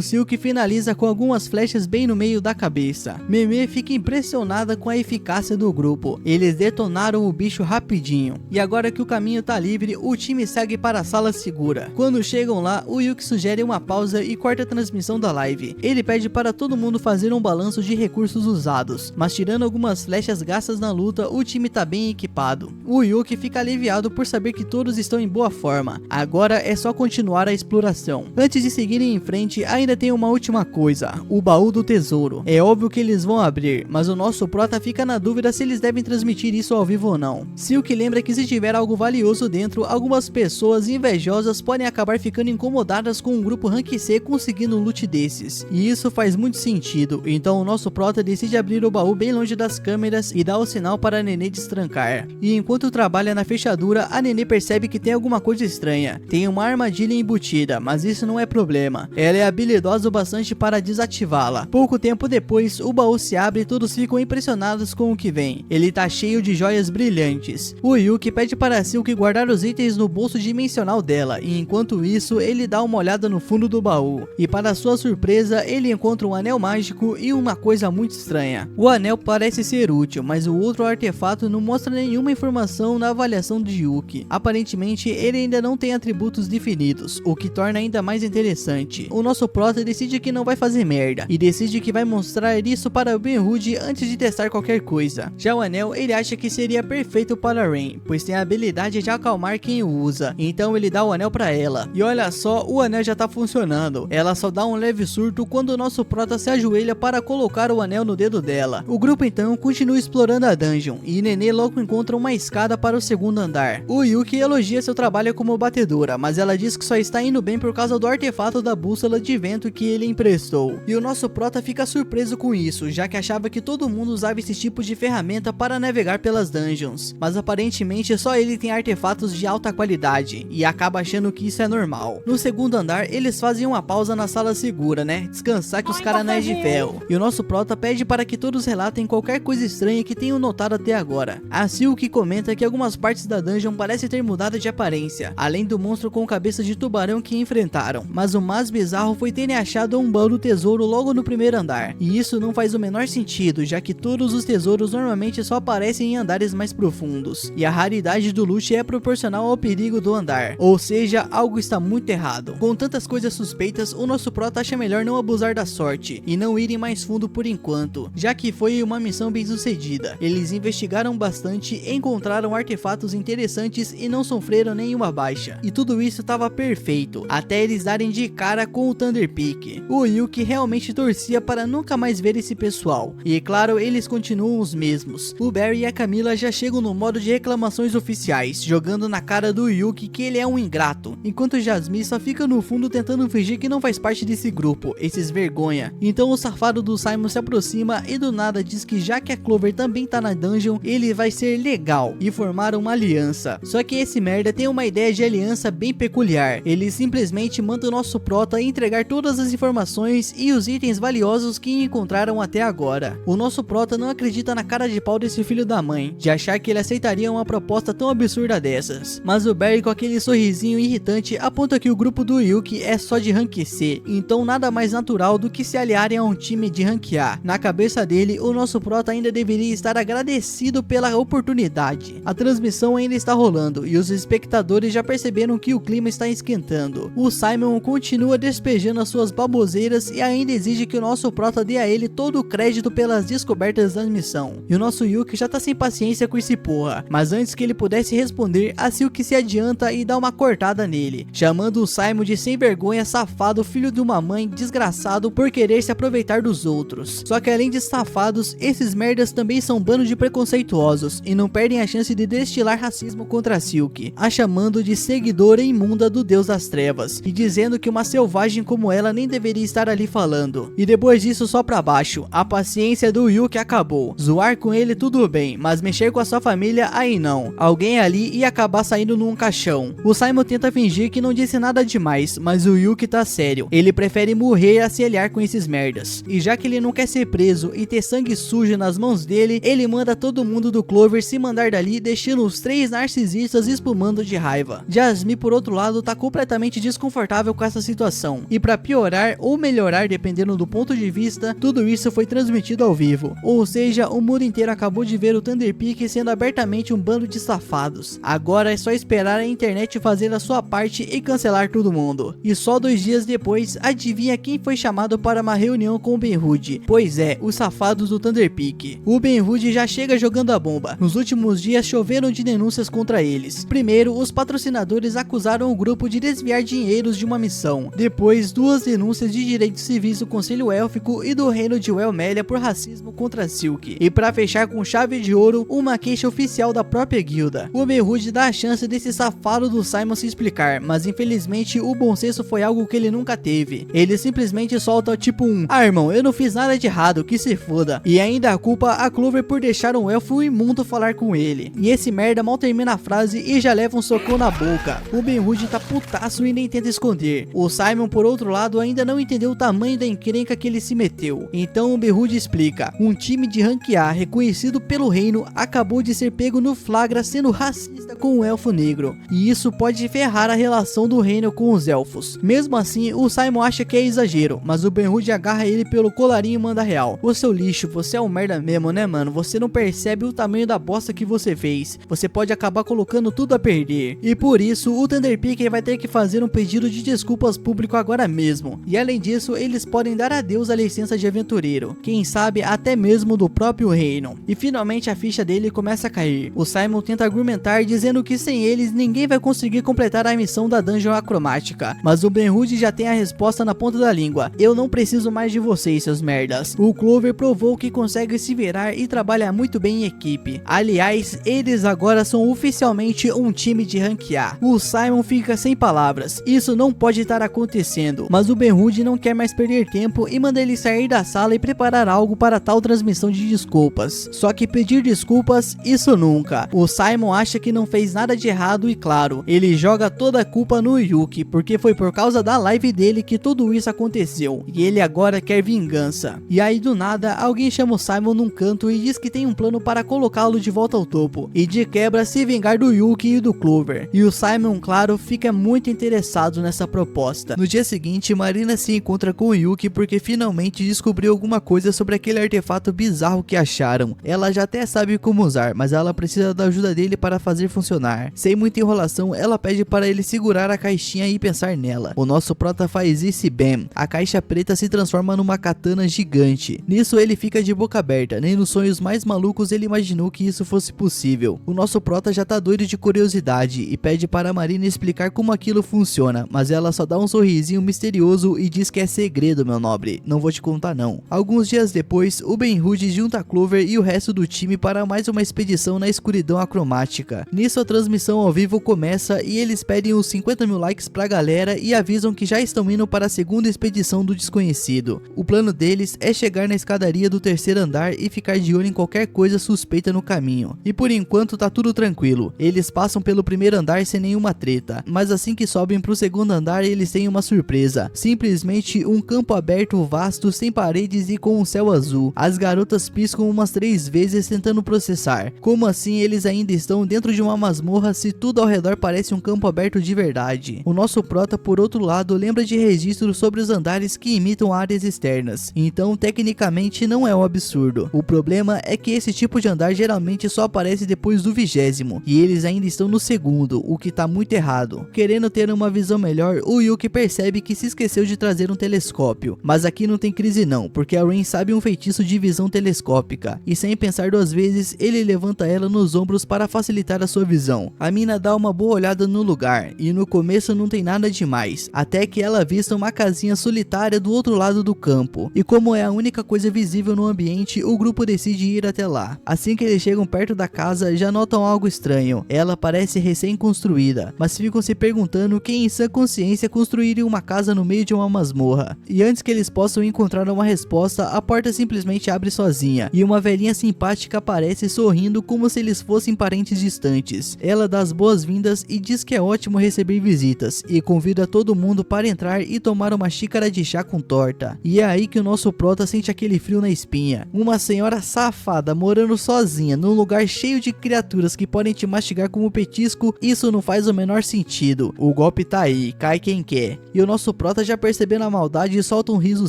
A: Silk finaliza com algumas flechas bem no meio da cabeça. Meme fica impressionada com a eficácia do grupo, eles detonaram o bicho rapidinho, e agora que o caminho tá livre, o time segue para a sala segura. Quando chegam lá, o Yuki sugere uma pausa e corta a transmissão da live. Ele pede para todo mundo fazer um balanço de recursos usados, mas tirando algumas flechas gastas na luta, o time tá bem equipado. O Yuki fica aliviado por saber que todos estão em boa forma, agora é só continuar a exploração. Antes de seguirem em frente, ainda tem uma última coisa, o baú do tesouro. É óbvio que eles vão abrir, mas o nosso prota fica na dúvida se eles devem transmitir isso ao vivo ou não. Silk lembra que se tiver algo valioso dentro, algumas pessoas invejosas podem acabar ficando incomodadas com um grupo rank C conseguindo um loot desses, e isso faz muito sentido. Então o nosso prota decide abrir o baú bem longe das câmeras e dá o sinal para a Nenê destrancar. E enquanto trabalha na fechadura, a Nenê percebe que tem alguma coisa estranha. Tem uma armadilha embutida, mas isso não é problema. Ela é habilidosa o bastante para desativá-la. Pouco tempo depois, o baú se abre e todos ficam impressionados com o que vem. Ele tá cheio de joias brilhantes. O Yuki pede para Silk guardar os itens no bolso dimensional dela, e enquanto isso, ele dá uma olhada no fundo do baú. E para sua surpresa, ele encontra um anel mágico e uma coisa muito estranha. O anel parece ser útil, mas o outro artefato não mostra nenhuma informação na avaliação de Yuki. Aparentemente, ele ainda não tem atributos definidos, o que torna ainda mais interessante. O nosso prota decide que não vai fazer merda, e decide que vai mostrar isso para o Ben-Hud antes de testar qualquer coisa. Já o anel, ele acha que seria perfeito para Rain, pois tem a habilidade de acalmar quem o usa, então ele dá o anel para ela. E olha só, o anel já tá funcionando. Ela só dá um leve surto quando o nosso prota se ajoelha para colocar o anel no dedo dela. O grupo então continua explorando a dungeon, e Nenê logo encontra uma escada para o segundo andar. O Yuki elogia seu trabalho como batedora, mas ela diz que só está indo bem por causa do artefato da bússola de vento que ele emprestou. E o nosso prota fica surpreso com isso, já que achava que todo mundo usava esse tipo de ferramenta para navegar pelas dungeons, mas aparentemente só ele tem artefatos de alta qualidade, e acaba achando que isso é normal. No segundo andar, eles fazem uma pausa na sala segura, né? Descansar que os caras não é de ferro. E o nosso prota pede para que todos relatem qualquer coisa estranha que tenham notado até agora. A Silk comenta que algumas partes da dungeon parecem ter mudado de aparência, além do monstro com cabeça de tubarão que enfrentaram. Mas o mais bizarro foi terem achado um baú do tesouro logo no primeiro andar. E isso não faz o menor sentido, já que todos os tesouros normalmente só aparecem em andares mais profundos. E a raridade do loot é proporcional ao perigo do andar. Ou seja, algo está muito errado. Com tantas coisas suspeitas, o nosso prota acha melhor não abusar da sorte e não irem mais fundo por enquanto, já que foi uma missão bem sucedida. Eles investigaram bastante, encontraram artefatos interessantes e não sofreram nenhuma baixa. E tudo isso estava perfeito, até eles darem de cara com o Thunder Peak. O Yuki realmente torcia para nunca mais ver esse pessoal. E claro, eles continuam os mesmos. O Barry e a Camila já chegam no modo de reclamações oficiais, jogando na cara do Yuki que ele é um ingrato, enquanto Jasmine só fica no fundo tentando fingir que não faz parte desse grupo, esses vergonha. Então o safado do Simon se aproxima e do nada diz que já que a Clover também tá na dungeon, ele vai ser legal e formar uma aliança. Só que esse merda tem uma ideia de aliança bem peculiar. Ele simplesmente manda o nosso prota entregar todas as informações e os itens valiosos que encontraram até agora. O nosso prota não acredita na cara de pau desse filho da mãe, de achar que ele aceitaria uma proposta tão absurda dessas. Mas o Barry, com aquele sorrisinho irritante, aponta que o grupo do Yuki é só de rank C, então nada mais natural do que se aliarem a um time de rank A. Na cabeça dele, o nosso prota ainda deveria estar agradecido pela oportunidade. A transmissão ainda está rolando e os espectadores já perceberam que o clima está esquentando. O Simon continua despejando as suas baboseiras e ainda exige que o nosso prota dê a ele todo o crédito pelas descobertas da missão. E o nosso Yuki já tá sem paciência com esse porra, mas antes que ele pudesse responder, a Silk se adianta e dá uma cortada nele, chamando o Simon de sem vergonha, safado, filho de uma mãe, desgraçado por querer se aproveitar dos outros. Só que além de safados, esses merdas também são bando de preconceituosos e não perdem a chance de destilar racismo contra a Silk, a chamando de seguidora imunda do Deus das Trevas e dizendo que uma selvagem como ela nem deveria estar ali falando. E depois disso só pra baixo, a paciência do Yuki acabou. Zoar com ele tudo tudo bem, mas mexer com a sua família aí não. Alguém ali ia acabar saindo num caixão. O Simon tenta fingir que não disse nada demais, mas o Yuki tá sério. Ele prefere morrer a se aliar com esses merdas. E já que ele não quer ser preso e ter sangue sujo nas mãos dele, ele manda todo mundo do Clover se mandar dali, deixando os 3 narcisistas espumando de raiva. Jasmine, por outro lado, tá completamente desconfortável com essa situação. E pra piorar ou melhorar, dependendo do ponto de vista, tudo isso foi transmitido ao vivo. Ou seja, o mundo inteiro acabou de ver o Thunder Peak sendo abertamente um bando de safados. Agora é só esperar a internet fazer a sua parte e cancelar todo mundo. E só 2 dias depois, adivinha quem foi chamado para uma reunião com o Ben-Hur? Pois é, os safados do Thunder Peak. O Ben-Hur já chega jogando a bomba. Nos últimos dias choveram de denúncias contra eles. Primeiro, os patrocinadores acusaram o grupo de desviar dinheiros de uma missão. Depois, 2 denúncias de direitos civis do Conselho Élfico e do Reino de Welmélia por racismo contra Silk. E para fechar com chave de ouro, uma queixa oficial da própria guilda. O Ben-Hur dá a chance desse safado do Simon se explicar, mas infelizmente o bom senso foi algo que ele nunca teve. Ele simplesmente solta tipo irmão, eu não fiz nada de errado, que se foda. E ainda culpa a Clover por deixar um elfo imundo falar com ele. E esse merda mal termina a frase e já leva um socão na boca. O Ben-Hur tá putaço e nem tenta esconder. O Simon, por outro lado, ainda não entendeu o tamanho da encrenca que ele se meteu. Então o Ben-Hur explica: um time de rank A reconhecido pelo reino acabou de ser pego no flagra sendo racista com o elfo negro. E isso pode ferrar a relação do reino com os elfos. Mesmo assim, o Simon acha que é exagero, mas o Ben-Hur agarra ele pelo colarinho e manda real: ô seu lixo, você é um merda mesmo, né mano? Você não percebe o tamanho da bosta que você fez. Você pode acabar colocando tudo a perder. E por isso, o Thunder Peak vai ter que fazer um pedido de desculpas público agora mesmo. E além disso, eles podem dar adeus à licença de aventureiro. Quem sabe até mesmo do próprio reino. E finalmente a ficha dele começa a cair. O Simon tenta argumentar dizendo que sem eles ninguém vai conseguir completar a missão da Dungeon Acromática. Mas o Ben-Hur já tem a resposta na ponta da língua: eu não preciso mais de vocês, seus merdas. O Clover provou que consegue se virar e trabalha muito bem em equipe. Aliás, eles agora são oficialmente um time de rank A. O Simon fica sem palavras. Isso não pode estar acontecendo. Mas o Ben-Hur não quer mais perder tempo e manda ele sair da sala e preparar algo para tal transmissão de desculpas. Só que pedir desculpas, isso nunca. O Simon acha que não fez nada de errado e claro, ele joga toda a culpa no Yuki, porque foi por causa da live dele que tudo isso aconteceu. E ele agora quer vingança. E aí do nada, alguém chama o Simon num canto e diz que tem um plano para colocá-lo de volta ao topo. E de quebra se vingar do Yuki e do Clover. E o Simon, claro, fica muito interessado nessa proposta. No dia seguinte, Marina se encontra com o Yuki porque finalmente descobriu alguma coisa sobre aquele artefato bizarro que acharam. Ela já até sabe como usar, mas ela precisa da ajuda dele para fazer funcionar. Sem muita enrolação, ela pede para ele segurar a caixinha e pensar nela. O nosso prota faz isso e bem, a caixa preta se transforma numa katana gigante. Nisso ele fica de boca aberta, nem nos sonhos mais malucos ele imaginou que isso fosse possível. O nosso prota já tá doido de curiosidade e pede para a Marina explicar como aquilo funciona, mas ela só dá um sorrisinho misterioso e diz que é segredo, meu nobre, não vou te contar não. Alguns dias depois, o Ben-Hur junta a Clover e o resto do time para mais uma expedição na escuridão acromática. Nisso a transmissão ao vivo começa e eles pedem os 50 mil likes pra galera e avisam que já estão indo para a segunda expedição do desconhecido. O plano deles é chegar na escadaria do 3º andar e ficar de olho em qualquer coisa suspeita no caminho. E por enquanto tá tudo tranquilo, eles passam pelo 1º andar sem nenhuma treta, mas assim que sobem pro 2º andar eles têm uma surpresa, simplesmente um campo aberto vasto sem paredes e com um céu azul. As garotas piscam umas 3 vezes tentando processar, como assim eles ainda estão dentro de uma masmorra se tudo ao redor parece um campo aberto de verdade. O nosso prota, por outro lado, lembra de registros sobre os andares que imitam áreas externas, então tecnicamente não é um absurdo. O problema é que esse tipo de andar geralmente só aparece depois do 20º, e eles ainda estão no 2º, o que tá muito errado. Querendo ter uma visão melhor, o Yuki percebe que se esqueceu de trazer um telescópio, mas aqui não tem crise não, porque a Rain sabe um feitiço de visão telescópica, e sem pensar 2 vezes, ele levanta ela nos ombros para facilitar a sua visão. A mina dá uma boa olhada no lugar, e no começo não tem nada demais, até que ela avista uma casinha solitária do outro lado do campo, e como é a única coisa visível no ambiente, o grupo decide ir até lá. Assim que eles chegam perto da casa, já notam algo estranho. Ela parece recém-construída, mas ficam se perguntando quem em sã consciência construiria uma casa no meio de uma masmorra. E antes que eles possam encontrar uma resposta, a porta simplesmente abre sozinha, e uma velhinha simpática simpática aparece sorrindo como se eles fossem parentes distantes. Ela dá as boas-vindas e diz que é ótimo receber visitas e convida todo mundo para entrar e tomar uma xícara de chá com torta. E é aí que o nosso prota sente aquele frio na espinha. Uma senhora safada morando sozinha num lugar cheio de criaturas que podem te mastigar como petisco, isso não faz o menor sentido. O golpe tá aí, cai quem quer. E o nosso prota, já percebendo a maldade, solta um riso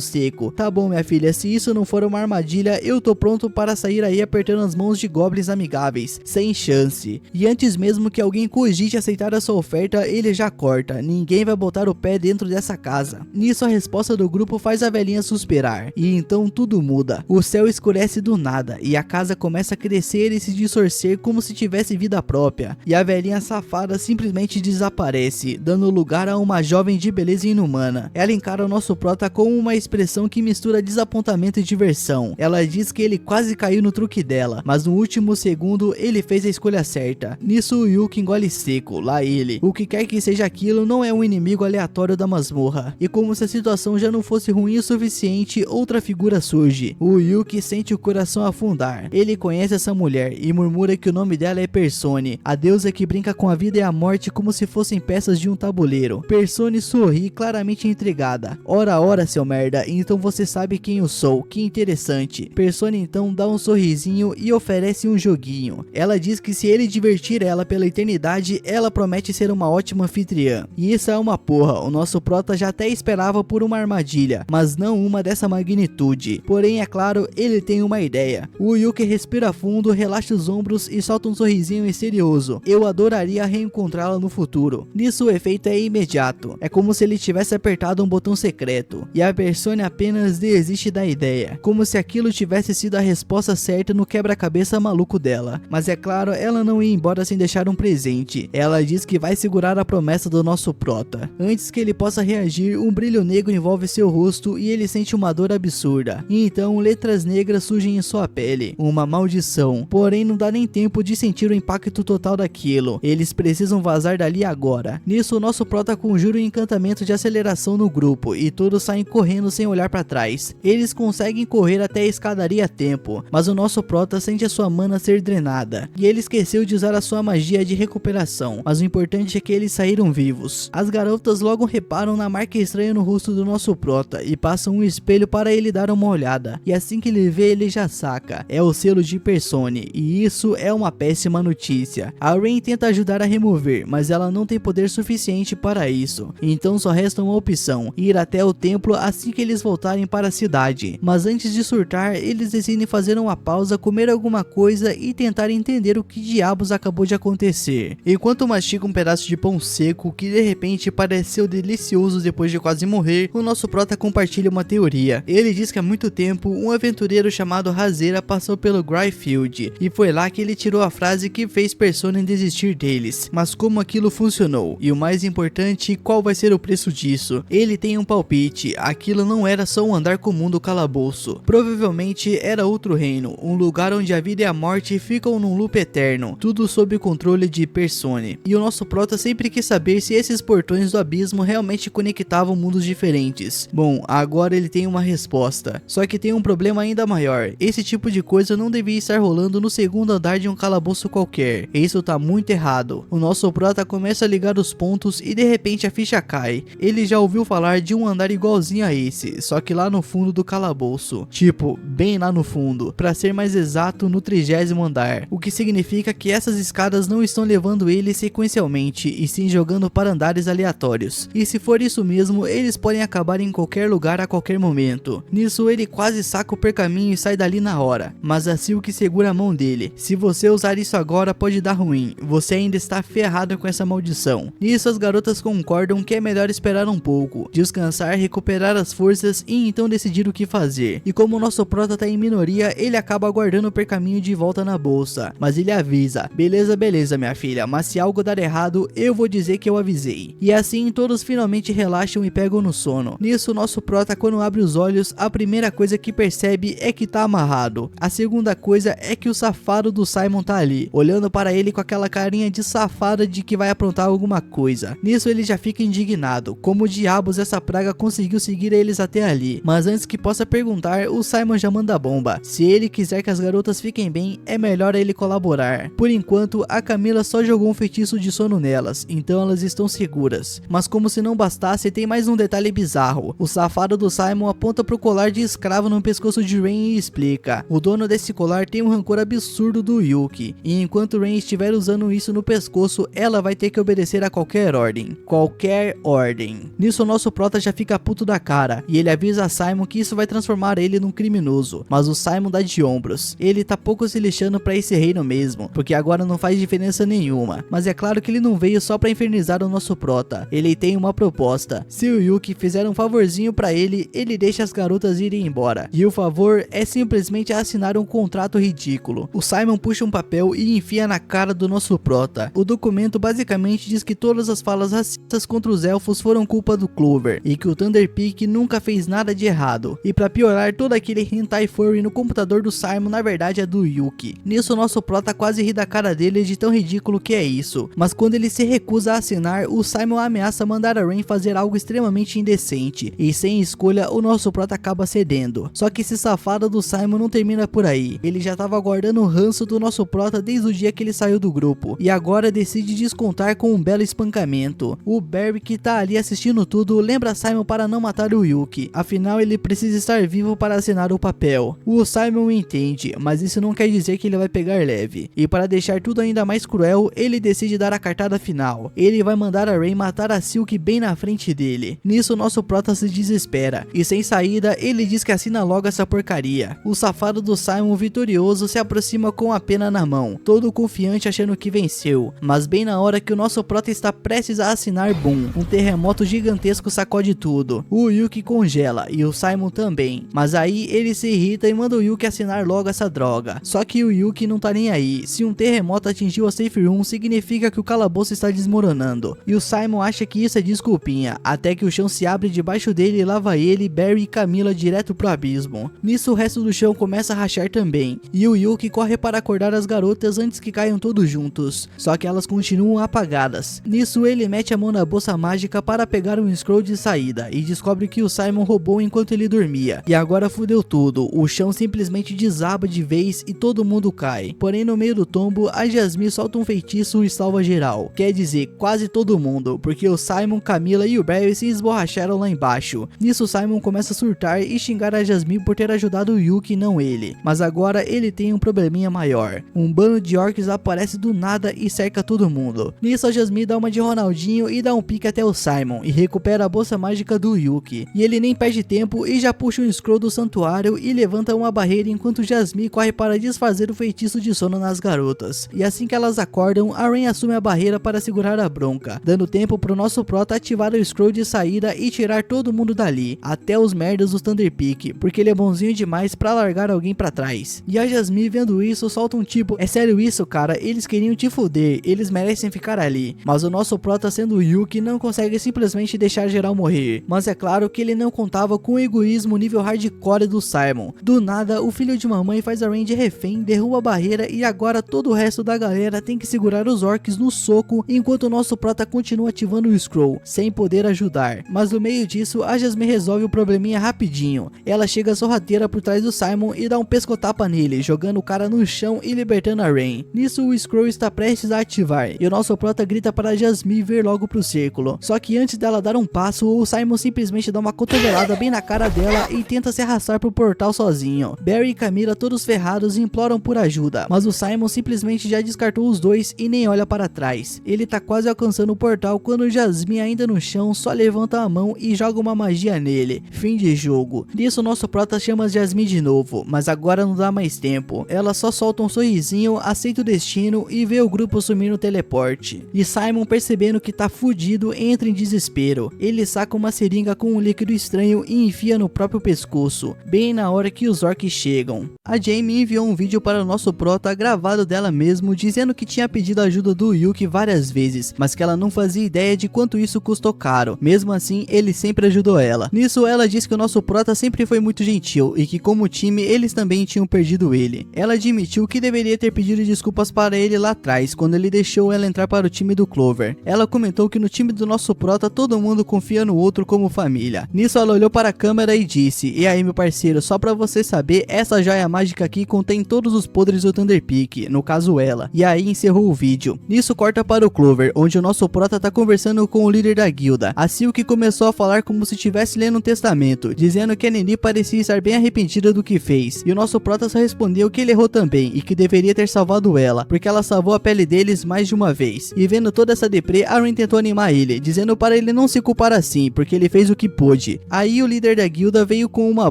A: seco. Tá bom, minha filha, se isso não for uma armadilha, eu tô pronto para sair aí apertando as mãos de goblins amigáveis, sem chance. E antes mesmo que alguém cogite aceitar a sua oferta, ele já corta: ninguém vai botar o pé dentro dessa casa. Nisso a resposta do grupo faz a velhinha suspirar, e então tudo muda. O céu escurece do nada, e a casa começa a crescer e se distorcer como se tivesse vida própria, e a velhinha safada simplesmente desaparece, dando lugar a uma jovem de beleza inumana. Ela encara o nosso prota com uma expressão que mistura desapontamento e diversão. Ela diz que ele quase caiu no truque dela, mas no último segundo ele fez a escolha certa. Nisso o Yuki engole seco, lá ele. O que quer que seja aquilo não é um inimigo aleatório da masmorra. E como se a situação já não fosse ruim o suficiente, outra figura surge. O Yuki sente o coração afundar. Ele conhece essa mulher e murmura que o nome dela é Persone, a deusa que brinca com a vida e a morte como se fossem peças de um tabuleiro. Persone sorri, claramente intrigada. Ora, seu merda, então você sabe quem eu sou, que interessante. Persone então dá um sorrisinho e oferece um joguinho. Ela diz que se ele divertir ela pela eternidade, ela promete ser uma ótima anfitriã. E isso é uma porra, o nosso prota já até esperava por uma armadilha, mas não uma dessa magnitude. Porém, é claro, ele tem uma ideia. O Yuki respira fundo, relaxa os ombros e solta um sorrisinho misterioso. Eu adoraria reencontrá-la no futuro. Nisso o efeito é imediato. É como se ele tivesse apertado um botão secreto. E a Persone apenas desiste da ideia, como se aquilo tivesse sido a resposta certa no quebra-cabeça maluco dela. Mas é claro, ela não ia embora sem deixar um presente. Ela diz que vai segurar a promessa do nosso prota. Antes que ele possa reagir, um brilho negro envolve seu rosto e ele sente uma dor absurda. E então letras negras surgem em sua pele. Uma maldição. Porém, não dá nem tempo de sentir o impacto total daquilo. Eles precisam vazar dali agora. Nisso, o nosso prota conjura um encantamento de aceleração no grupo e todos saem correndo sem olhar para trás. Eles conseguem correr até a escadaria a tempo, mas o nosso prota sente a sua mana ser drenada e ele esqueceu de usar a sua magia de recuperação, mas o importante é que eles saíram vivos. As garotas logo reparam na marca estranha no rosto do nosso prota e passam um espelho para ele dar uma olhada, e assim que ele vê, ele já saca: é o selo de Persone, e isso é uma péssima notícia. A Rain tenta ajudar a remover, mas ela não tem poder suficiente para isso, então só resta uma opção: ir até o templo assim que eles voltarem para a cidade. Mas antes de surtar, eles decidem fazer uma pausa, comer alguma coisa e tentar entender o que diabos acabou de acontecer. Enquanto mastiga um pedaço de pão seco que de repente pareceu delicioso depois de quase morrer, o nosso prota compartilha uma teoria. Ele diz que há muito tempo um aventureiro chamado Razera passou pelo Greyfield e foi lá que ele tirou a frase que fez Persone desistir deles. Mas como aquilo funcionou? E o mais importante, qual vai ser o preço disso? Ele tem um palpite: aquilo não era só um andar comum do calabouço. Provavelmente era outro reino, um lugar onde a vida e a morte ficam num loop eterno, tudo sob o controle de Persone. E o nosso prota sempre quis saber se esses portões do abismo realmente conectavam mundos diferentes. Bom, agora ele tem uma resposta. Só que tem um problema ainda maior: esse tipo de coisa não devia estar rolando no segundo andar de um calabouço qualquer. Isso tá muito errado. O nosso prota começa a ligar os pontos e de repente a ficha cai. Ele já ouviu falar de um andar igualzinho a esse, só que lá no fundo do calabouço. Tipo, bem lá no fundo. Pra ser mais exato, no 30º andar. O que significa que essas escadas não estão levando ele sequencialmente, e sim jogando para andares aleatórios. E se for isso mesmo, eles podem acabar em qualquer lugar a qualquer momento. Nisso ele quase saca o pergaminho e sai dali na hora. Mas a Silk segura a mão dele: se você usar isso agora pode dar ruim, você ainda está ferrado com essa maldição. Nisso as garotas concordam que é melhor esperar um pouco, descansar, recuperar as forças e então decidir o que fazer. E como o nosso prota tá em minoria, ele acaba guardando o pergaminho de volta na bolsa. Mas ele avisa: beleza minha filha, mas se algo dar errado, eu vou dizer que eu avisei. E assim todos finalmente relaxam e pegam no sono. Nisso o nosso prota, quando abre os olhos, a primeira coisa que percebe é que tá amarrado. A segunda coisa é que o safado do Simon tá ali, olhando para ele com aquela carinha de safada de que vai aprontar alguma coisa. Nisso ele já fica indignado: como diabos essa praga conseguiu seguir eles até ali? Mas antes que possa perguntar, o Simon já manda a bomba: se ele quiser que as garotas fiquem bem, é melhor ele colaborar. Por enquanto, a Camila só jogou um feitiço de sono nelas, então elas estão seguras. Mas como se não bastasse, tem mais um detalhe bizarro. O safado do Simon aponta pro colar de escravo no pescoço de Rain e explica: o dono desse colar tem um rancor absurdo do Yuki, e enquanto Rain estiver usando isso no pescoço, ela vai ter que obedecer a qualquer ordem. Qualquer ordem. Nisso, o nosso prota já fica puto da cara, e ele avisa a Simon que isso vai transformar ele num criminoso, mas o Simon dá de ombros. Ele tá pouco se lixando pra esse reino mesmo, porque agora não faz diferença nenhuma. Mas é claro que ele não veio só pra infernizar o nosso prota, ele tem uma proposta. Se o Yuki fizer um favorzinho pra ele, ele deixa as garotas irem embora, e o favor é simplesmente assinar um contrato ridículo. O Simon puxa um papel e enfia na cara do nosso prota. O documento basicamente diz que todas as falas racistas contra os elfos foram culpa do Clover, e que o Thunder Peak nunca fez nada de errado. E pra piorar, todo aquele hentai furry no computador do Simon na verdade é do Yuki. Nisso, nosso prota quase ri da cara dele de tão ridículo que é isso. Mas quando ele se recusa a assinar, o Simon ameaça mandar a Rain fazer algo extremamente indecente, e sem escolha o nosso prota acaba cedendo. Só que esse safado do Simon não termina por aí. Ele já tava guardando o ranço do nosso prota desde o dia que ele saiu do grupo, e agora decide descontar com um belo espancamento. O Barry, que tá ali assistindo tudo, lembra Simon para não matar o Yuki, afinal ele precisa estar vivo para assinar o papel. O Simon entende, mas isso não quer dizer que ele vai pegar leve, e para deixar tudo ainda mais cruel, ele decide dar a cartada final. Ele vai mandar a Rain matar a Silk bem na frente dele. Nisso, nosso prota se desespera, e sem saída, ele diz que assina logo essa porcaria. O safado do Simon vitorioso se aproxima com a pena na mão, todo confiante achando que venceu, mas bem na hora que o nosso prota está prestes a assinar, boom, um terremoto gigantesco sacode tudo. O Yuki congela, e o Simon também, mas aí ele se irrita e manda o Yuki assinar logo essa droga. Só que o Yuki não tá nem aí. Se um terremoto atingiu a Safe Room, significa que o calabouço está desmoronando, e o Simon acha que isso é desculpinha, até que o chão se abre debaixo dele e lava ele, Barry e Camila direto pro abismo. Nisso, o resto do chão começa a rachar também, e o Yuki corre para acordar as garotas antes que caiam todos juntos, só que elas continuam apagadas. Nisso, ele mete a mão na bolsa mágica para pegar um scroll de saída, e descobre que o Simon roubou enquanto ele dormia, e agora fudeu tudo. O chão simplesmente desaba de vez e todo mundo cai. Porém, no meio do tombo, a Jasmine solta um feitiço e salva geral, quer dizer, quase todo mundo, porque o Simon, Camila e o Barry se esborracharam lá embaixo. Nisso, o Simon começa a surtar e xingar a Jasmine por ter ajudado o Yuki e não ele, mas agora ele tem um probleminha maior. Um bando de orcs aparece do nada e cerca todo mundo. Nisso, a Jasmine dá uma de Ronaldinho e dá um pique até o Simon e recupera a bolsa mágica do Yuki, e ele nem perde tempo e já puxa um scroll do santuário e levanta uma barreira enquanto Jasmine corre para desfazer o feitiço de sono nas garotas. E assim que elas acordam, a Rain assume a barreira para segurar a bronca, dando tempo pro nosso prota ativar o scroll de saída e tirar todo mundo dali, até os merdas do Thunder Peak, porque ele é bonzinho demais pra largar alguém pra trás. E a Jasmine, vendo isso, solta um tipo: é sério isso, cara? Eles queriam te foder, eles merecem ficar ali. Mas o nosso prota, sendo o Yuki, não consegue simplesmente deixar geral morrer. Mas é claro que ele não contava com o egoísmo nível hardcore do Simon. Do nada, o filho de mamãe faz a Rain de refém, derruba a barreira, e agora todo o resto da galera tem que segurar os orcs no soco, enquanto o nosso prota continua ativando o scroll, sem poder ajudar. Mas no meio disso, a Jasmine resolve o probleminha rapidinho. Ela chega sorrateira por trás do Simon e dá um pescotapa nele, jogando o cara no chão e libertando a Rain. Nisso, o scroll está prestes a ativar, e o nosso prota grita para a Jasmine vir logo pro círculo. Só que antes dela dar um passo, o Simon simplesmente dá uma cotovelada bem na cara dela e tenta se arrastar pro portal sozinho. Barry e Camila, todos ferrados, imploram por ajuda, mas o Simon simplesmente já descartou os dois e nem olha para trás. Ele tá quase alcançando o portal quando Jasmine, ainda no chão, só levanta a mão e joga uma magia nele. Fim de jogo. Nisso, nosso prota chama Jasmine de novo, mas agora não dá mais tempo. Ela só solta um sorrisinho, aceita o destino e vê o grupo sumir no teleporte. E Simon, percebendo que tá fudido, entra em desespero. Ele saca uma seringa com um líquido estranho e enfia no próprio pescoço, bem na hora que os orcs chegam. A Jamie enviou um vídeo para o nosso prota gravado dela mesmo, dizendo que tinha pedido a ajuda do Yuki várias vezes, mas que ela não fazia ideia de quanto isso custou caro. Mesmo assim, ele sempre ajudou ela. Nisso, ela diz que o nosso prota sempre foi muito gentil e que, como time, eles também tinham perdido ele. Ela admitiu que deveria ter pedido desculpas para ele lá atrás, quando ele deixou ela entrar para o time do Clover. Ela comentou que no time do nosso prota todo mundo confia no outro como família. Nisso, ela olhou para a câmera e disse: e aí, meu parceiro, só pra você saber, essa joia mágica aqui contém todos os podres do Thunder Peak, no caso ela. E aí encerrou o vídeo. Nisso corta para o Clover, onde o nosso prota tá conversando com o líder da guilda. A Silk começou a falar como se estivesse lendo um testamento, dizendo que a Nini parecia estar bem arrependida do que fez. E o nosso prota só respondeu que ele errou também e que deveria ter salvado ela, porque ela salvou a pele deles mais de uma vez. E vendo toda essa deprê, a Rain tentou animar ele, dizendo para ele não se culpar assim, porque ele fez o que pôde. Aí o líder da guilda veio com uma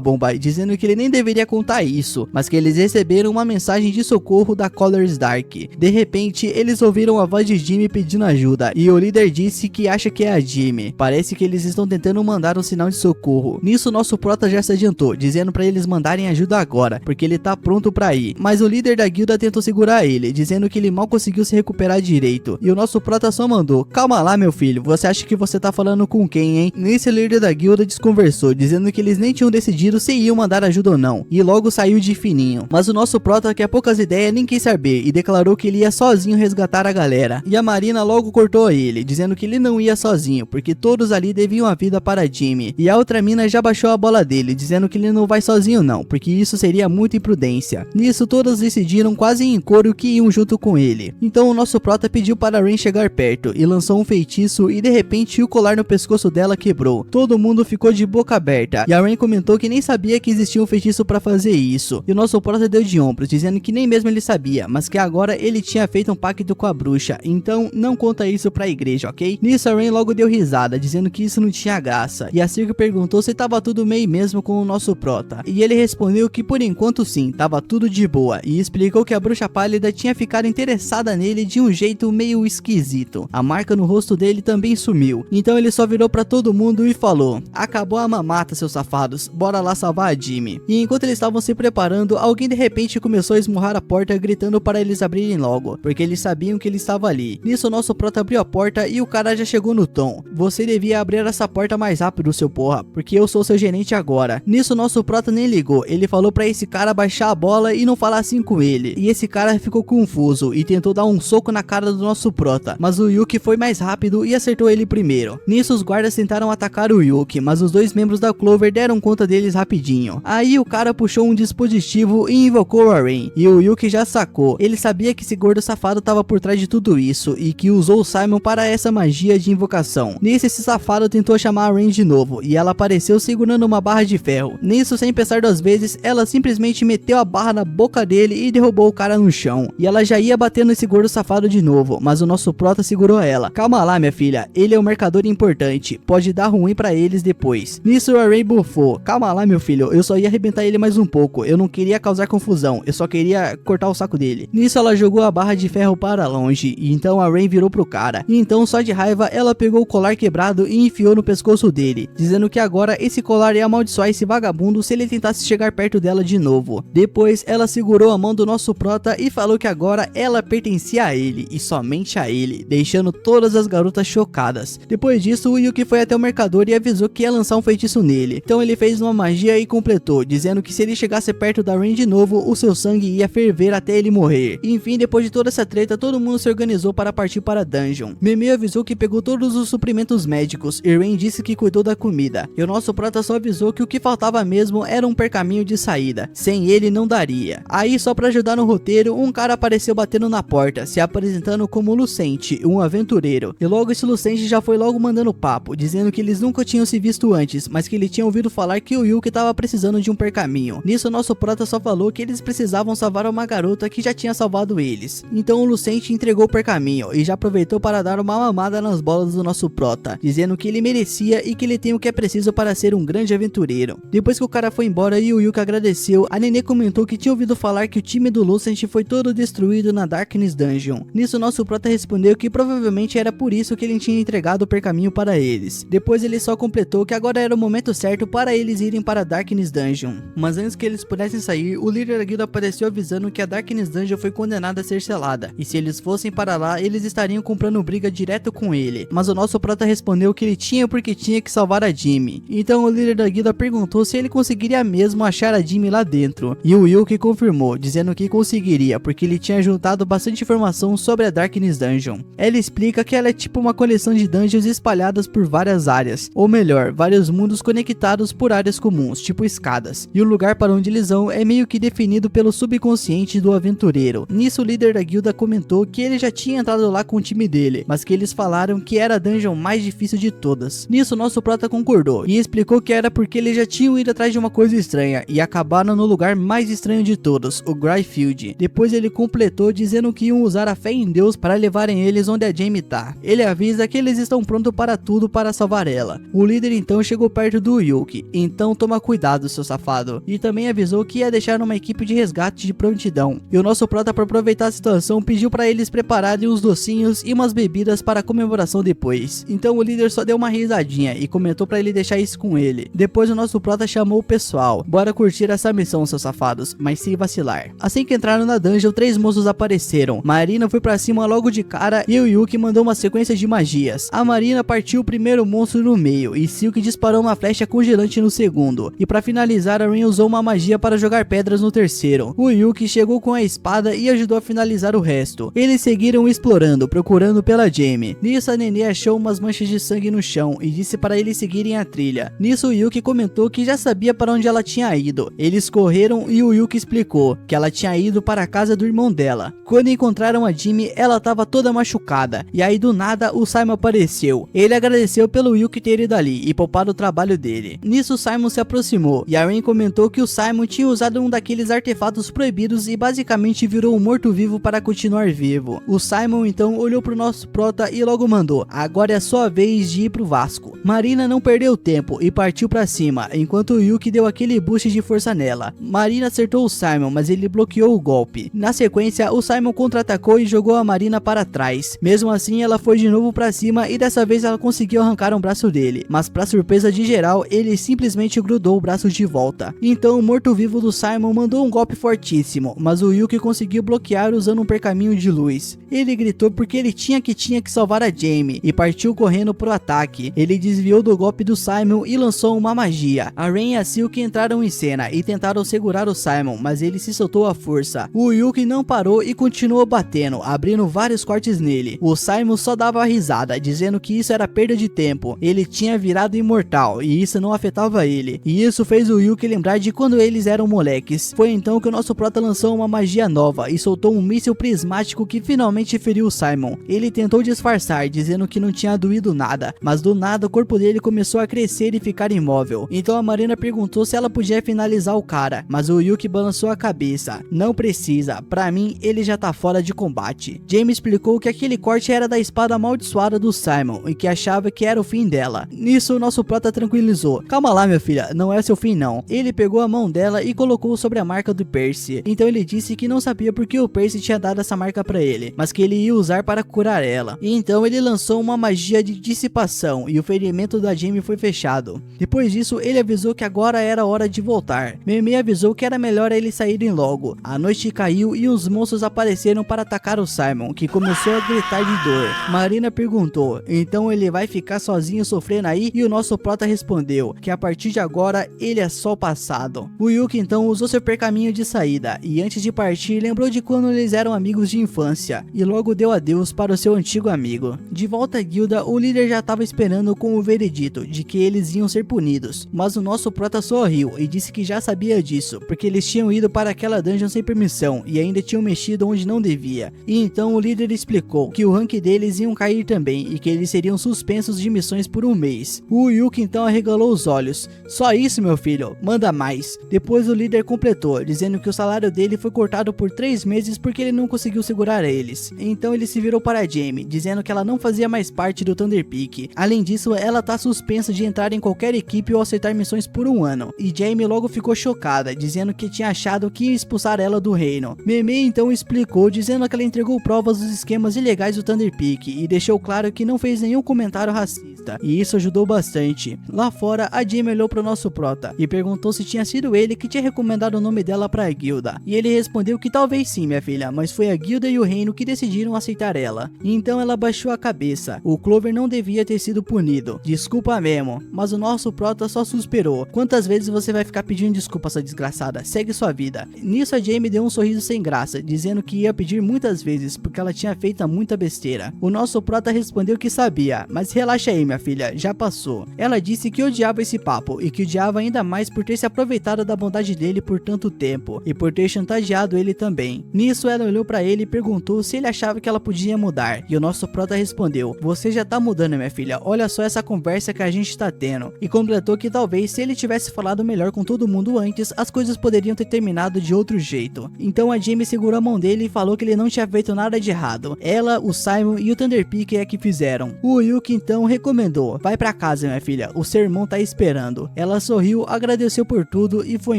A: bomba, dizendo que ele nem deveria contar isso, mas que eles receberam uma mensagem de socorro da Colors Dark. De repente, eles ouviram a voz de Jimmy pedindo ajuda, e o líder disse que acha que é a Jimmy. Parece que eles estão tentando mandar um sinal de socorro. Nisso, nosso prota já se adiantou, dizendo para eles mandarem ajuda agora, porque ele tá pronto pra ir. Mas o líder da guilda tentou segurar ele, dizendo que ele mal conseguiu se recuperar direito. E o nosso prota só mandou: calma lá, meu filho, você acha que você tá falando com quem, hein? Nesse, o líder da guilda desconversou, dizendo que eles nem tinham decidido se iam mandar ajuda ou não, e logo saiu de fininho. Mas o nosso prota, que é poucas ideias, nem quis saber, e declarou que ele ia sozinho resgatar a galera. E a Marina logo cortou ele, dizendo que ele não ia sozinho, porque todos ali deviam a vida para Jimmy. E a outra mina já baixou a bola dele, dizendo que ele não vai sozinho não, porque isso seria muita imprudência. Nisso, todos decidiram quase em coro que iam junto com ele. Então o nosso prota pediu para a Rain chegar perto, e lançou um feitiço, e de repente o colar no pescoço dela quebrou. Todo mundo ficou de boca aberta, e a Rain comentou que nem sabia que existia um feitiço para fazer isso. E o nosso prota deu de ombros, dizendo que nem mesmo ele sabia, mas que agora ele tinha feito um pacto com a bruxa, então não conta isso pra igreja, ok? Nisso a Rain logo deu risada, dizendo que isso não tinha graça, e a Silk perguntou se tava tudo meio mesmo com o nosso prota, e ele respondeu que por enquanto sim, tava tudo de boa, e explicou que a bruxa pálida tinha ficado interessada nele de um jeito meio esquisito. A marca no rosto dele também sumiu, então ele só virou pra todo mundo e falou: acabou a mamata, seus safados, bora lá salvar a Jimmy. E enquanto eles estavam se preparando, alguém de repente começou a esmurrar a porta, gritando para eles abrirem logo, porque eles sabiam que ele estava ali. Nisso, o nosso prota abriu a porta e o cara já chegou no tom: você devia abrir essa porta mais rápido, seu porra, porque eu sou seu gerente agora. Nisso, o nosso prota nem ligou, ele falou pra esse cara baixar a bola e não falar assim com ele. E esse cara ficou confuso e tentou dar um soco na cara do nosso prota, mas o Yuki foi mais rápido e acertou ele primeiro. Nisso, os guardas tentaram atacar o Yuki, mas os dois membros da Clover deram conta deles rapidinho. Aí o cara puxou um dispositivo e invocou a Rain, e o Yuki já sacou. Ele sabia que esse gordo safado tava por trás de tudo isso e que usou o Simon para essa magia de invocação. Nisso, esse safado tentou chamar a Rain de novo, e ela apareceu segurando uma barra de ferro. Nisso, sem pensar duas vezes, ela simplesmente meteu a barra na boca dele e derrubou o cara no chão. E ela já ia bater nesse gordo safado de novo, mas o nosso prota segurou ela. Calma lá, minha filha, ele é um mercador importante, pode dar ruim pra eles depois. Nisso, a Rain bufou: calma lá, meu filho, eu só ia arrebentar ele mais um pouco, eu não queria causar confusão, eu só queria cortar o saco dele. Nisso, ela jogou a barra de ferro para longe, e então a Rain virou pro cara, e então só de raiva ela pegou o colar quebrado e enfiou no pescoço dele, dizendo que agora esse colar ia amaldiçoar esse vagabundo se ele tentasse chegar perto dela de novo. Depois ela segurou a mão do nosso prota e falou que agora ela pertencia a ele, e somente a ele, deixando todas as garotas chocadas. Depois disso, o Yuki foi até o mercador e avisou que ia lançar um feitiço nele. Então ele fez uma magia e completou, dizendo que se ele chegasse perto da Rain de novo, o seu sangue ia ferver até ele morrer. E, enfim, depois de toda essa treta, todo mundo se organizou para partir para a dungeon. Meme avisou que pegou todos os suprimentos médicos, e Rain disse que cuidou da comida. E o nosso prota só avisou que o que faltava mesmo era um percaminho de saída. Sem ele não daria. Aí, só para ajudar no roteiro, um cara apareceu batendo na porta, se apresentando como Lucente, um aventureiro. E logo esse Lucente já foi logo mandando papo, dizendo que eles nunca tinham se visto antes, mas que ele tinha ouvido falar que o Yuki tava precisando de um percaminho. Nisso, o nosso prota só falou que eles precisavam salvar uma garota que já tinha salvado eles. Então o Lucente entregou o percaminho e já aproveitou para dar uma mamada nas bolas do nosso prota, dizendo que ele merecia e que ele tem o que é preciso para ser um grande aventureiro. Depois que o cara foi embora e o Yuki agradeceu, a Nenê comentou que tinha ouvido falar que o time do Lucent foi todo destruído na Darkness Dungeon. Nisso, nosso prota respondeu que provavelmente era por isso que ele tinha entregado o percaminho para eles. Depois ele só completou que agora era o momento certo para eles irem para a Darkness Dungeon. Mas antes que eles pudessem sair, o líder da guilda apareceu avisando que a Darkness Dungeon foi condenada a ser selada, e se eles fossem para lá, eles estariam comprando briga direto com ele. Mas o nosso prota respondeu que ele tinha porque tinha que salvar a Jimmy. Então o líder da guilda perguntou se ele conseguiria mesmo achar a Jimmy lá dentro, e o Yuki confirmou, dizendo que conseguiria, porque ele tinha juntado bastante informação sobre a Darkness Dungeon. Ela explica que ela é tipo uma coleção de dungeons espalhadas por várias áreas, ou melhor, vários mundos conectados por áreas comuns, tipo escadas, e o lugar para onde eles vão é meio que definido pelo subconsciente do aventureiro. Nisso o líder da guilda comentou que ele já tinha entrado lá com o time dele, mas que eles falaram que era a dungeon mais difícil de todas. Nisso nosso prota concordou e explicou que era porque eles já tinham ido atrás de uma coisa estranha e acabaram no lugar mais estranho de todos, o Gryfield. Depois ele completou dizendo que iam usar a fé em Deus para levarem eles onde a Jamie tá. Ele avisa que eles estão prontos para tudo para salvar ela. O líder então chegou perto do Yuki, então toma cuidado, seu safado, e também avisou que ia deixar uma equipe de resgate de prontidão. E o nosso prota, para aproveitar a situação, pediu para eles prepararem uns docinhos e umas bebidas para a comemoração depois. Então o líder só deu uma risadinha e comentou para ele deixar isso com ele. Depois o nosso prota chamou o pessoal: bora curtir essa missão, seus safados, mas sem vacilar. Assim que entraram na dungeon, 3 moços apareceram. Marina foi pra cima logo de cara e o Yuki mandou uma sequência de magias. A Marina partiu o primeiro monstro no meio e Silk disparou uma flecha congelante no segundo. E pra finalizar, a Rin usou uma magia para jogar pedras no terceiro. O Yuki chegou com a espada e ajudou a finalizar o resto. Eles seguiram explorando, procurando pela Jamie. Nisso a Nenê achou umas manchas de sangue no chão e disse para eles seguirem a trilha. Nisso o Yuki comentou que já sabia para onde ela tinha ido. Eles correram e o Yuki explicou que ela tinha ido para a casa do irmão dela. Quando encontraram a Jamie, ela estava toda machucada. E aí do nada o Simon apareceu. Ele agradeceu pelo Yuki ter ido ali e poupado o trabalho dele. Nisso o Simon se aproximou e a Rin comentou que o Simon tinha usado um daqueles artefatos proibidos e basicamente virou um morto-vivo para continuar vivo. O Simon então olhou pro nosso prota e logo mandou: agora é a sua vez de ir pro Vasco. Marina não perdeu tempo e partiu pra cima, enquanto o Yuki deu aquele boost de força nela. Marina acertou o Simon, mas ele bloqueou o golpe. Na sequência, o Simon contra-atacou e jogou a Marina para trás. Mesmo assim, ela foi de novo pra cima e dessa vez ela conseguiu arrancar um braço dele, mas pra surpresa de geral, ele simplesmente grudou o braço de volta. Então o morto-vivo do Simon mandou um golpe fortíssimo, mas o Yuki conseguiu bloquear usando um pergaminho de luz. Ele gritou porque ele tinha que salvar a Jamie e partiu correndo pro ataque. Ele desviou do golpe do Simon e lançou uma magia. A Rin e a Silk entraram em cena e tentaram segurar o Simon, mas ele se soltou à força. O Yuki não parou e continuou batendo, abrindo vários cortes nele. O Simon só dava risada, dizendo que isso era perda de tempo. Ele tinha virado imortal e isso não afetava ele. E isso fez o Yuki lembrar de quando eles eram moleques. Foi então que o nosso prota lançou uma magia nova e soltou um míssil prismático que finalmente feriu o Simon. Ele tentou disfarçar, dizendo que não tinha doído nada, mas do nada o corpo dele começou a crescer e ficar imóvel. Então a Marina perguntou se ela podia finalizar o cara, mas o Yuki balançou a cabeça: não precisa, pra mim ele já tá fora de combate. Jamie explicou que aquele corte era da espada amaldiçoada do Simon e que achava que era o fim dela. Nisso o nosso prota tranquilizou: calma lá, minha filha, não é seu fim não. Ele pegou a mão dela e colocou sobre a marca do Percy. Então ele disse que não sabia porque o Percy tinha dado essa marca pra ele, mas que ele ia usar para curar ela. E então ele lançou uma magia de dissipação e o ferimento da Jamie foi fechado. Depois disso ele avisou que agora era hora de voltar. Meme avisou que era melhor eles saírem logo. A noite caiu e os monstros apareceram para atacar o Simon, que começou a gritar de dor. Marina perguntou: então ele vai ficar sozinho sofrendo aí? E o nosso prota respondeu que a partir de agora ele é só o passado. O Yuki então usou seu pergaminho de saída e antes de partir lembrou de quando eles eram amigos de infância e logo deu adeus para o seu antigo amigo. De volta à guilda, o líder já estava esperando com o veredito de que eles iam ser punidos, mas o nosso prota sorriu e disse que já sabia disso, porque eles tinham ido para aquela dungeon sem permissão e ainda tinham mexido onde não devia. E então o líder explicou que o rank deles iam cair também e que eles seriam suspensos de missões por um mês. O Yuki então arregalou os olhos: só isso, meu filho? Manda mais. Depois o líder completou, dizendo que o salário dele foi cortado por 3 meses porque ele não conseguiu segurar eles. Então ele se virou para a Jamie, dizendo que ela não fazia mais parte do Thunder Peak. Além disso, ela tá suspensa de entrar em qualquer equipe ou aceitar missões por um ano. E Jamie logo ficou chocada, dizendo que tinha achado que ia expulsar ela do reino. Meme então explicou, dizendo que ela entregou provas dos esquemas ilegais do Thunder Peak e deixou claro que não fez nenhum comentário racista, e isso ajudou bastante. Lá fora, a Jamie olhou pro nosso prota e perguntou se tinha sido ele que tinha recomendado o nome dela pra guilda, e ele respondeu que talvez sim, minha filha, mas foi a guilda e o reino que decidiram aceitar ela. E então ela baixou a cabeça. O Clover não devia ter sido punido. Desculpa mesmo, mas o nosso prota só suspirou. Quantas vezes você vai ficar pedindo desculpa, essa desgraçada? Segue sua vida. Nisso a Jamie deu um sorriso sem graça, dizendo que ia pedir muitas vezes porque ela tinha feito muita besteira. O nosso prota respondeu que sabia, mas relaxa aí, minha filha, já passou. Ela disse que odiava esse papo e que odiava ainda mais por ter se aproveitado da bondade dele por tanto tempo e por ter chantageado ele também. Nisso ela olhou pra ele e perguntou se ele achava que ela podia mudar, e o nosso prota respondeu: você já tá mudando, minha filha, olha só essa conversa que a gente tá tendo, e completou que talvez se ele tivesse falado melhor com todo mundo antes, as coisas poderiam ter terminado de outro jeito. Então a Jamie segurou a mão dele e falou que ele não tinha feito nada de errado. Ela, o Simon e o Thunderpeak é que fizeram. O Yuki então recomendou: vai pra casa, minha filha, o seu irmão tá esperando. Ela sorriu, agradeceu por tudo e foi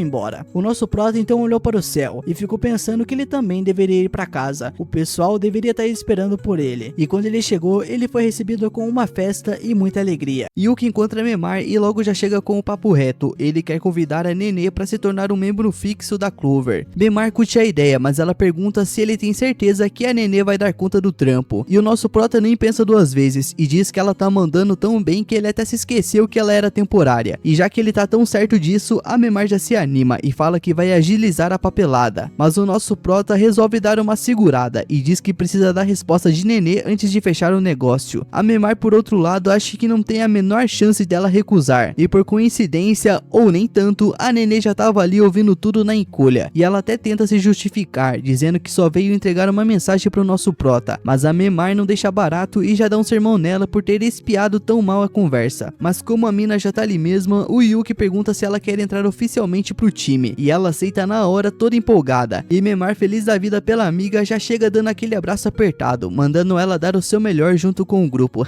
A: embora. O nosso prota então olhou para o céu e ficou pensando que ele também deveria ir pra casa. O pessoal deveria estar esperando por ele. E quando ele chegou, ele foi recebido com uma festa e muita alegria. Yuki encontra Memar e logo já chega com o papo reto. Ele quer convidar a Nenê para se tornar um membro fixo da Clover. Memar curte a ideia, mas ela pergunta se ele tem certeza que a Nenê vai dar conta do trampo. E o nosso prota nem pensa duas vezes e diz que ela tá mandando tão bem que ele até se esqueceu que ela era temporária. E já que ele tá tão certo disso, a Memar já se anima e fala que vai agilizar a papelada. Mas o nosso prota resolve dar uma segurada e diz que precisa da resposta de Nenê antes de fechar o negócio. A Memar, por outro lado, acha que não tem a menor chance dela recusar. E por coincidência, ou nem tanto, a Nenê já tava ali ouvindo tudo na encolha. E ela até tenta se justificar, dizendo que só veio entregar uma mensagem pro nosso prota. Mas a Memar não deixa barato e já dá um sermão nela por ter espiado tão mal a conversa. Mas como a mina já tá ali mesma, o Yuki pergunta se ela quer entrar oficialmente pro time. E ela aceita na hora, toda empolgada. E Memar, feliz da vida pela amiga, já chega dando aquele abraço apertado, mandando ela dar o seu melhor junto com o grupo.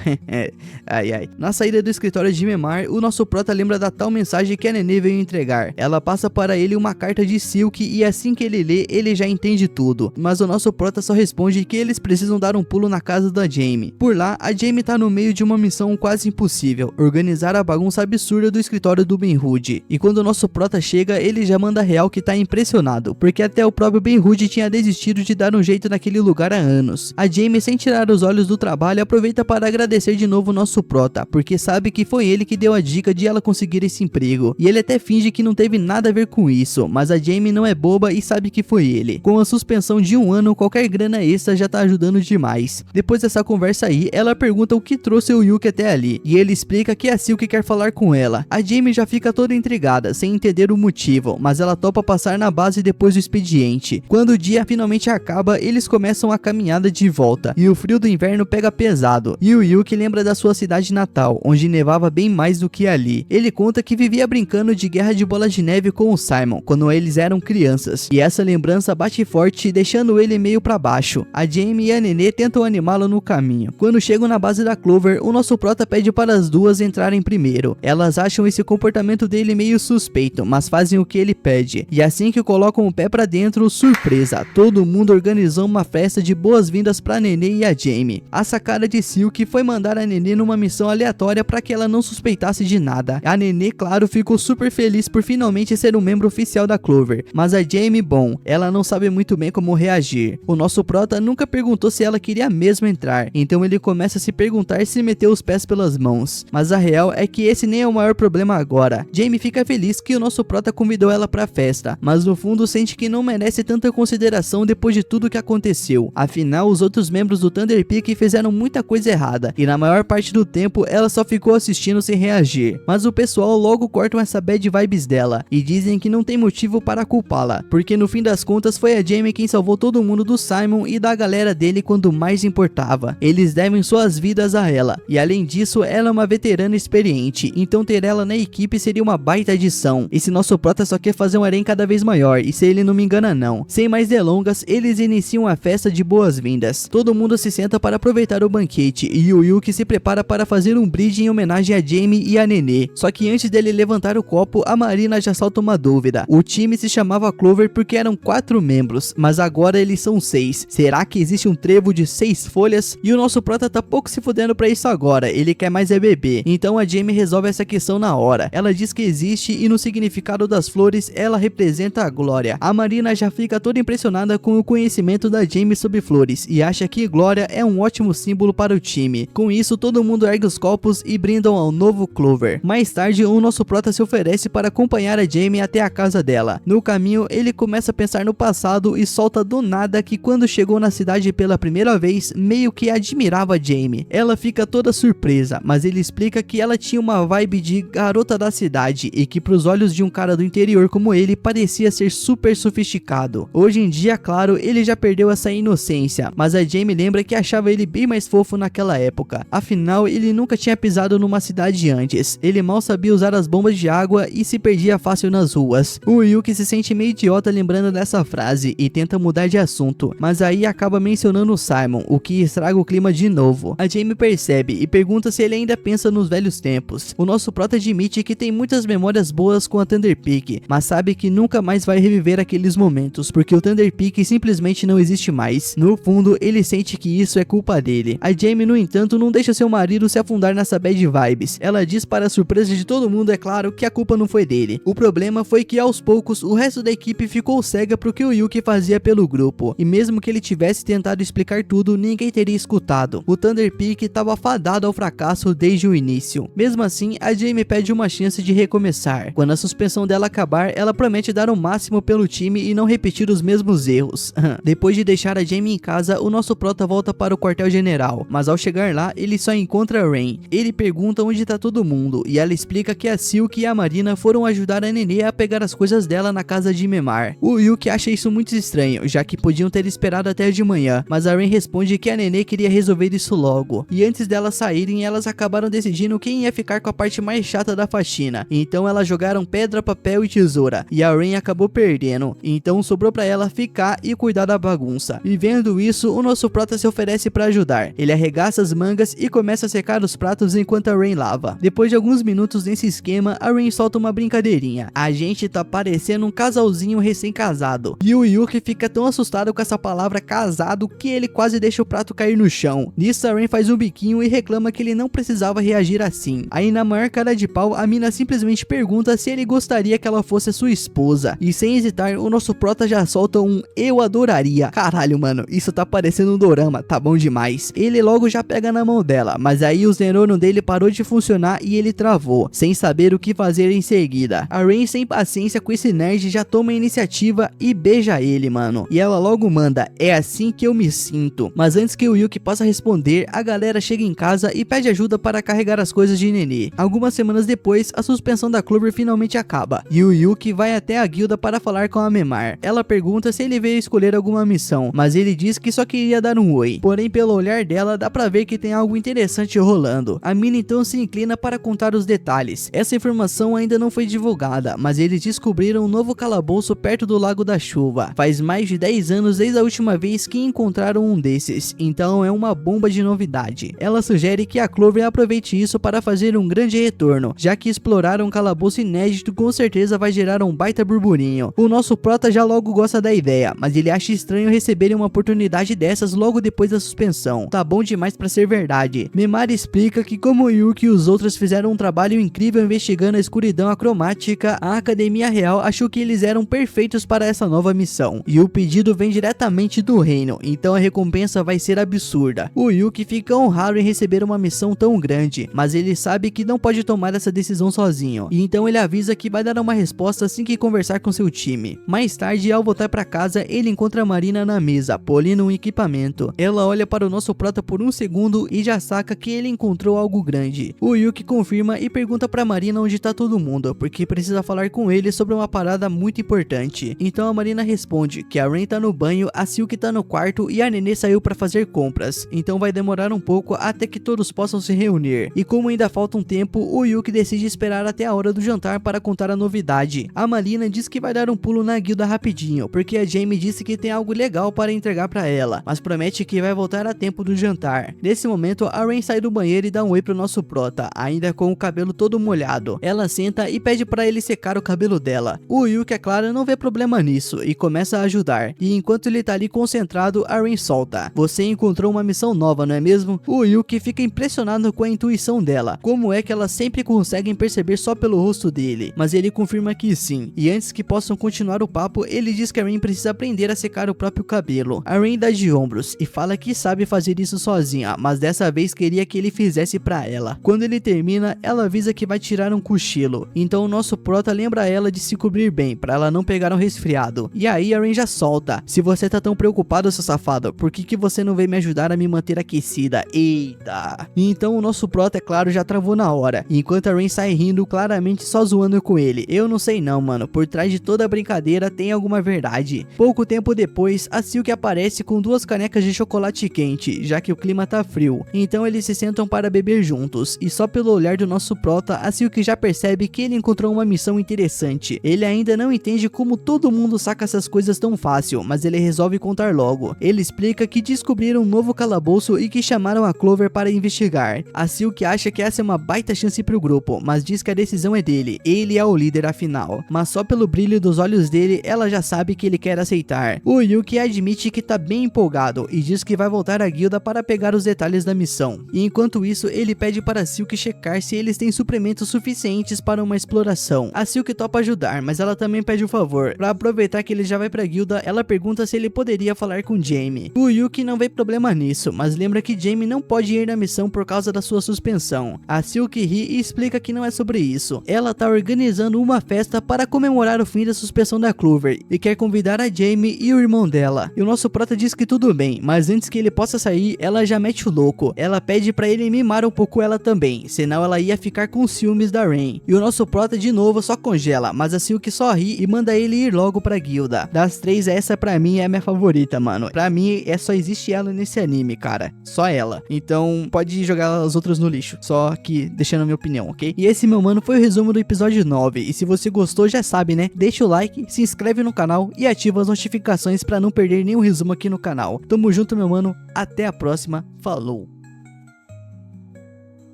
A: Ai ai. Na saída do escritório de Memar, o nosso prota lembra da tal mensagem que a Nenê veio entregar. Ela passa para ele uma carta de Silk e assim que ele lê, ele já entende tudo. Mas o nosso prota só responde que eles precisam dar um pulo na casa da Jamie. Por lá, a Jamie tá no meio de uma missão quase impossível: organizar a bagunça absurda do escritório do Ben-Hur. E quando o nosso prota chega, ele já manda real que tá impressionado, porque até o próprio Ben-Hur tinha desistido de dar um jeito naquele lugar há anos. A Jamie, sem tirar os olhos do trabalho, aproveita para agradecer de novo o nosso prota, porque sabe que foi ele que deu a dica de ela conseguir esse emprego. E ele até finge que não teve nada a ver com isso, mas a Jamie não é boba e sabe que foi ele. Com a suspensão de 1 ano, qualquer grana extra já tá ajudando demais. Depois dessa conversa aí, ela pergunta o que trouxe o Yuki até ali, e ele explica que a Silk quer falar com ela. A Jamie já fica toda intrigada, sem entender o motivo, mas ela topa passar na base depois do expediente. Quando o dia finalmente acaba, eles começam a caminhada de volta, e o frio do inverno pega pesado, e o Yuki lembra da sua cidade natal, onde nevava bem mais do que ali. Ele conta que vivia brincando de guerra de bola de neve com o Simon, quando eles eram crianças, e essa lembrança bate forte, deixando ele meio pra baixo. A Jamie e a Nenê tentam animá-lo no caminho. Quando chegam na base da Clover, o nosso prota pede para as duas entrarem primeiro. Elas acham esse comportamento dele meio suspeito, mas fazem o que ele pede, e assim que colocam o pé pra dentro, surpresa, todo mundo organizou uma festa de boas-vindas pra Nenê e a Jamie. A sacada de Silk foi mandar a Nenê numa missão aleatória para que ela não suspeitasse de nada. A Nenê, claro, ficou super feliz por finalmente ser um membro oficial da Clover, mas a Jamie, bom, ela não sabe muito bem como reagir. O nosso prota nunca perguntou se ela queria mesmo entrar, então ele começa a se perguntar se meteu os pés pelas mãos. Mas a real é que esse nem é o maior problema agora. Jamie fica feliz que o nosso prota convidou ela pra festa, mas no fundo sente que não merece tanta consideração depois de tudo que aconteceu. Afinal, os outros membros do Thunderpeak fizeram muita coisa errada, e na maior parte do tempo ela só ficou assistindo sem reagir. Mas o pessoal logo cortam essa bad vibes dela, e dizem que não tem motivo para culpá-la, porque no fim das contas foi a Jamie quem salvou todo mundo do Simon e da galera dele quando mais importava. Eles devem suas vidas a ela, e além disso ela é uma veterana experiente, então ter ela na equipe seria uma baita adição. Esse nosso prota só quer fazer um harém cada vez maior, e se ele não me engana não. Sem mais delongas, eles iniciam a festa de boas-vindas. Todo mundo se senta para aproveitar o banquete, e o Yuki se prepara para fazer um brinde em homenagem a Jamie e a Nenê. Só que antes dele levantar o copo, a Marina já solta uma dúvida. O time se chamava Clover porque eram 4 membros, mas agora eles são 6. Será que existe um trevo de 6 folhas? E o nosso prota tá pouco se fudendo pra isso agora, ele quer mais é beber. Então a Jamie resolve essa questão na hora. Ela diz que existe e no significado das flores ela representa a glória. A Marina já fica toda impressionada com o conhecimento da Jamie sobre flores e acha que glória é um ótimo símbolo para o time. Com isso, todo mundo ergue os copos e brindam ao novo Clover. Mais tarde, o nosso prota se oferece para acompanhar a Jamie até a casa dela. No caminho, ele começa a pensar no passado e solta do nada que quando chegou na cidade pela primeira vez, meio que admirava a Jamie. Ela fica toda surpresa, mas ele explica que ela tinha uma vibe de garota da cidade e que pros olhos de um cara do interior jogador como ele parecia ser super sofisticado. Hoje em dia, claro, ele já perdeu essa inocência, mas a Jamie lembra que achava ele bem mais fofo naquela época. Afinal, ele nunca tinha pisado numa cidade antes. Ele mal sabia usar as bombas de água e se perdia fácil nas ruas. O Yuki se sente meio idiota lembrando dessa frase e tenta mudar de assunto, mas aí acaba mencionando o Simon, o que estraga o clima de novo. A Jamie percebe e pergunta se ele ainda pensa nos velhos tempos. O nosso prota admite que tem muitas memórias boas com a Thunder Peak, mas sabe que nunca mais vai reviver aqueles momentos, porque o Thunder Peak simplesmente não existe mais. No fundo, ele sente que isso é culpa dele. A Jamie, no entanto, não deixa seu marido se afundar nessa bad vibes. Ela diz, para a surpresa de todo mundo, é claro, que a culpa não foi dele. O problema foi que aos poucos o resto da equipe ficou cega pro que o Yuki fazia pelo grupo, e mesmo que ele tivesse tentado explicar tudo, ninguém teria escutado. O Thunder Peak estava fadado ao fracasso desde o início. Mesmo assim, a Jamie pede uma chance de recomeçar. Quando a suspensão dela acabar, ela promete dar o máximo pelo time e não repetir os mesmos erros. Depois de deixar a Jamie em casa, o nosso prota volta para o quartel-general, mas ao chegar lá, ele só encontra Rain. Ele pergunta onde tá todo mundo, e ela explica que a Silk e a Marina foram ajudar a Nenê a pegar as coisas dela na casa de Memar. O Yuki acha isso muito estranho, já que podiam ter esperado até de manhã, mas a Rain responde que a Nenê queria resolver isso logo. E antes delas saírem, elas acabaram decidindo quem ia ficar com a parte mais chata da faxina. Então elas jogaram pedra, papel e tesoura, e a Rain acabou perdendo. Então sobrou pra ela ficar e cuidar da bagunça. E vendo isso, o nosso prota se oferece pra ajudar. Ele arregaça as mangas e começa a secar os pratos enquanto a Rain lava. Depois de alguns minutos nesse esquema, a Rain solta uma brincadeirinha. A gente tá parecendo um casalzinho recém-casado. E o Yuki fica tão assustado com essa palavra casado que ele quase deixa o prato cair no chão. Nisso a Rain faz um biquinho e reclama que ele não precisava reagir assim. Aí na maior cara de pau, a mina simplesmente pergunta se ele gostaria que ela fosse sua esposa. E sem hesitar, o nosso prota já solta um "eu adoraria". Caralho, mano, isso tá parecendo um dorama, tá bom demais. Ele logo já pega na mão dela, mas aí os neurônios dele parou de funcionar e ele travou, sem saber o que fazer em seguida. A Rain, sem paciência com esse nerd, já toma a iniciativa e beija ele, mano. E ela logo manda: "É assim que eu me sinto". Mas antes que o Yuki possa responder, a galera chega em casa e pede ajuda para carregar as coisas de Nenê. Algumas semanas depois, a suspensão da Clover finalmente acaba, e o Yuki vai até a guilda para falar com a Memar. Ela pergunta se ele veio escolher alguma missão, mas ele diz que só queria dar um oi. Porém, pelo olhar dela, dá pra ver que tem algo interessante rolando. A mina então se inclina para contar os detalhes. Essa informação ainda não foi divulgada, mas eles descobriram um novo calabouço perto do Lago da Chuva. Faz mais de 10 anos desde a última vez que encontraram um desses, então é uma bomba de novidade. Ela sugere que a Clover aproveite isso para fazer um grande retorno, já que explorar um calabouço inédito com certeza vai gerar um baita burburinho. O nosso prota já logo gosta da ideia, mas ele acha estranho receberem uma oportunidade dessas logo depois da suspensão. Tá bom demais pra ser verdade. Memar explica que como o Yuki e os outros fizeram um trabalho incrível investigando a escuridão acromática, a Academia Real achou que eles eram perfeitos para essa nova missão. E o pedido vem diretamente do reino, então a recompensa vai ser absurda. O Yuki fica honrado em receber uma missão tão grande, mas ele sabe que não pode tomar essa decisão sozinho, e então ele avisa que vai dar uma resposta assim que conversar com seu time. Mais tarde, ao voltar para casa, ele encontra a Marina na mesa, polindo um equipamento. Ela olha para o nosso prota por um segundo e já saca que ele encontrou algo grande. O Yuki confirma e pergunta pra Marina onde tá todo mundo, porque precisa falar com ele sobre uma parada muito importante. Então a Marina responde que a Rain tá no banho, a Silk tá no quarto e a Nenê saiu pra fazer compras. Então vai demorar um pouco até que todos possam se reunir. E como ainda falta um tempo, o Yuki decide esperar até a hora do jantar para contar a novidade. A Marina diz que vai dar um pulo na guilda rapidinho, porque a Jamie disse que tem algo legal para entregar pra ela, mas promete que vai voltar a tempo do jantar. Nesse momento, a Rain sai do banheiro e dá um oi pro nosso prota, ainda com o cabelo todo molhado. Ela senta e pede pra ele secar o cabelo dela. O Yuki, é claro, não vê problema nisso e começa a ajudar. E enquanto ele tá ali concentrado, a Rain solta: "Você encontrou uma missão nova, não é mesmo?" O Yuki fica impressionado com a intuição dela. Como é que elas sempre conseguem perceber só pelo rosto dele? Mas ele confirma que sim. E antes que possam continuar o papo, ele diz que a Rain precisa aprender a secar o próprio cabelo. A Rain dá de ombros e fala que sabe fazer isso sozinha, mas dessa vez queria que ele fizesse pra ela. Quando ele termina, ela avisa que vai tirar um cochilo. Então o nosso prota lembra ela de se cobrir bem, pra ela não pegar um resfriado. E aí a Rain já solta: "Se você tá tão preocupado, seu safado, por que você não veio me ajudar a me manter aquecida?" Eita! E então o nosso prota, é claro, já travou na hora, enquanto a Rain sai rindo, claramente só zoando com ele. "Eu não sei aí não, mano, por trás de toda a brincadeira tem alguma verdade. Pouco tempo depois, a Silk aparece com 2 canecas de chocolate quente, já que o clima tá frio. Então eles se sentam para beber juntos, e só pelo olhar do nosso prota, a Silk já percebe que ele encontrou uma missão interessante. Ele ainda não entende como todo mundo saca essas coisas tão fácil, mas ele resolve contar logo. Ele explica que descobriram um novo calabouço e que chamaram a Clover para investigar. A Silk acha que essa é uma baita chance pro grupo, mas diz que a decisão é dele, ele é o líder afinal. Mas só pelo brilho dos olhos dele, ela já sabe que ele quer aceitar. O Yuki admite que tá bem empolgado e diz que vai voltar à guilda para pegar os detalhes da missão. E enquanto isso, ele pede para a Silk checar se eles têm suprimentos suficientes para uma exploração. A Silk topa ajudar, mas ela também pede um favor. Para aproveitar que ele já vai pra guilda, ela pergunta se ele poderia falar com Jamie. O Yuki não vê problema nisso, mas lembra que Jamie não pode ir na missão por causa da sua suspensão. A Silk ri e explica que não é sobre isso. Ela tá organizando uma festa para comemorar o fim da suspensão da Clover e quer convidar a Jamie e o irmão dela. E o nosso prota diz que tudo bem, mas antes que ele possa sair, ela já mete o louco. Ela pede pra ele mimar um pouco ela também, senão ela ia ficar com ciúmes da Rain. E o nosso prota de novo só congela, mas a Silk só ri e manda ele ir logo pra guilda. Das 3, essa pra mim é a minha favorita, mano. Pra mim, só existe ela nesse anime, cara. Só ela. Então, pode jogar as outras no lixo. Só que, deixando a minha opinião, ok? E esse, meu mano, foi o resumo do episódio 9. E se você gostou, já sabe, né? Deixa o like, se inscreve no canal e ativa as notificações pra não perder nenhum resumo aqui no canal. Tamo junto, meu mano. Até a próxima. Falou!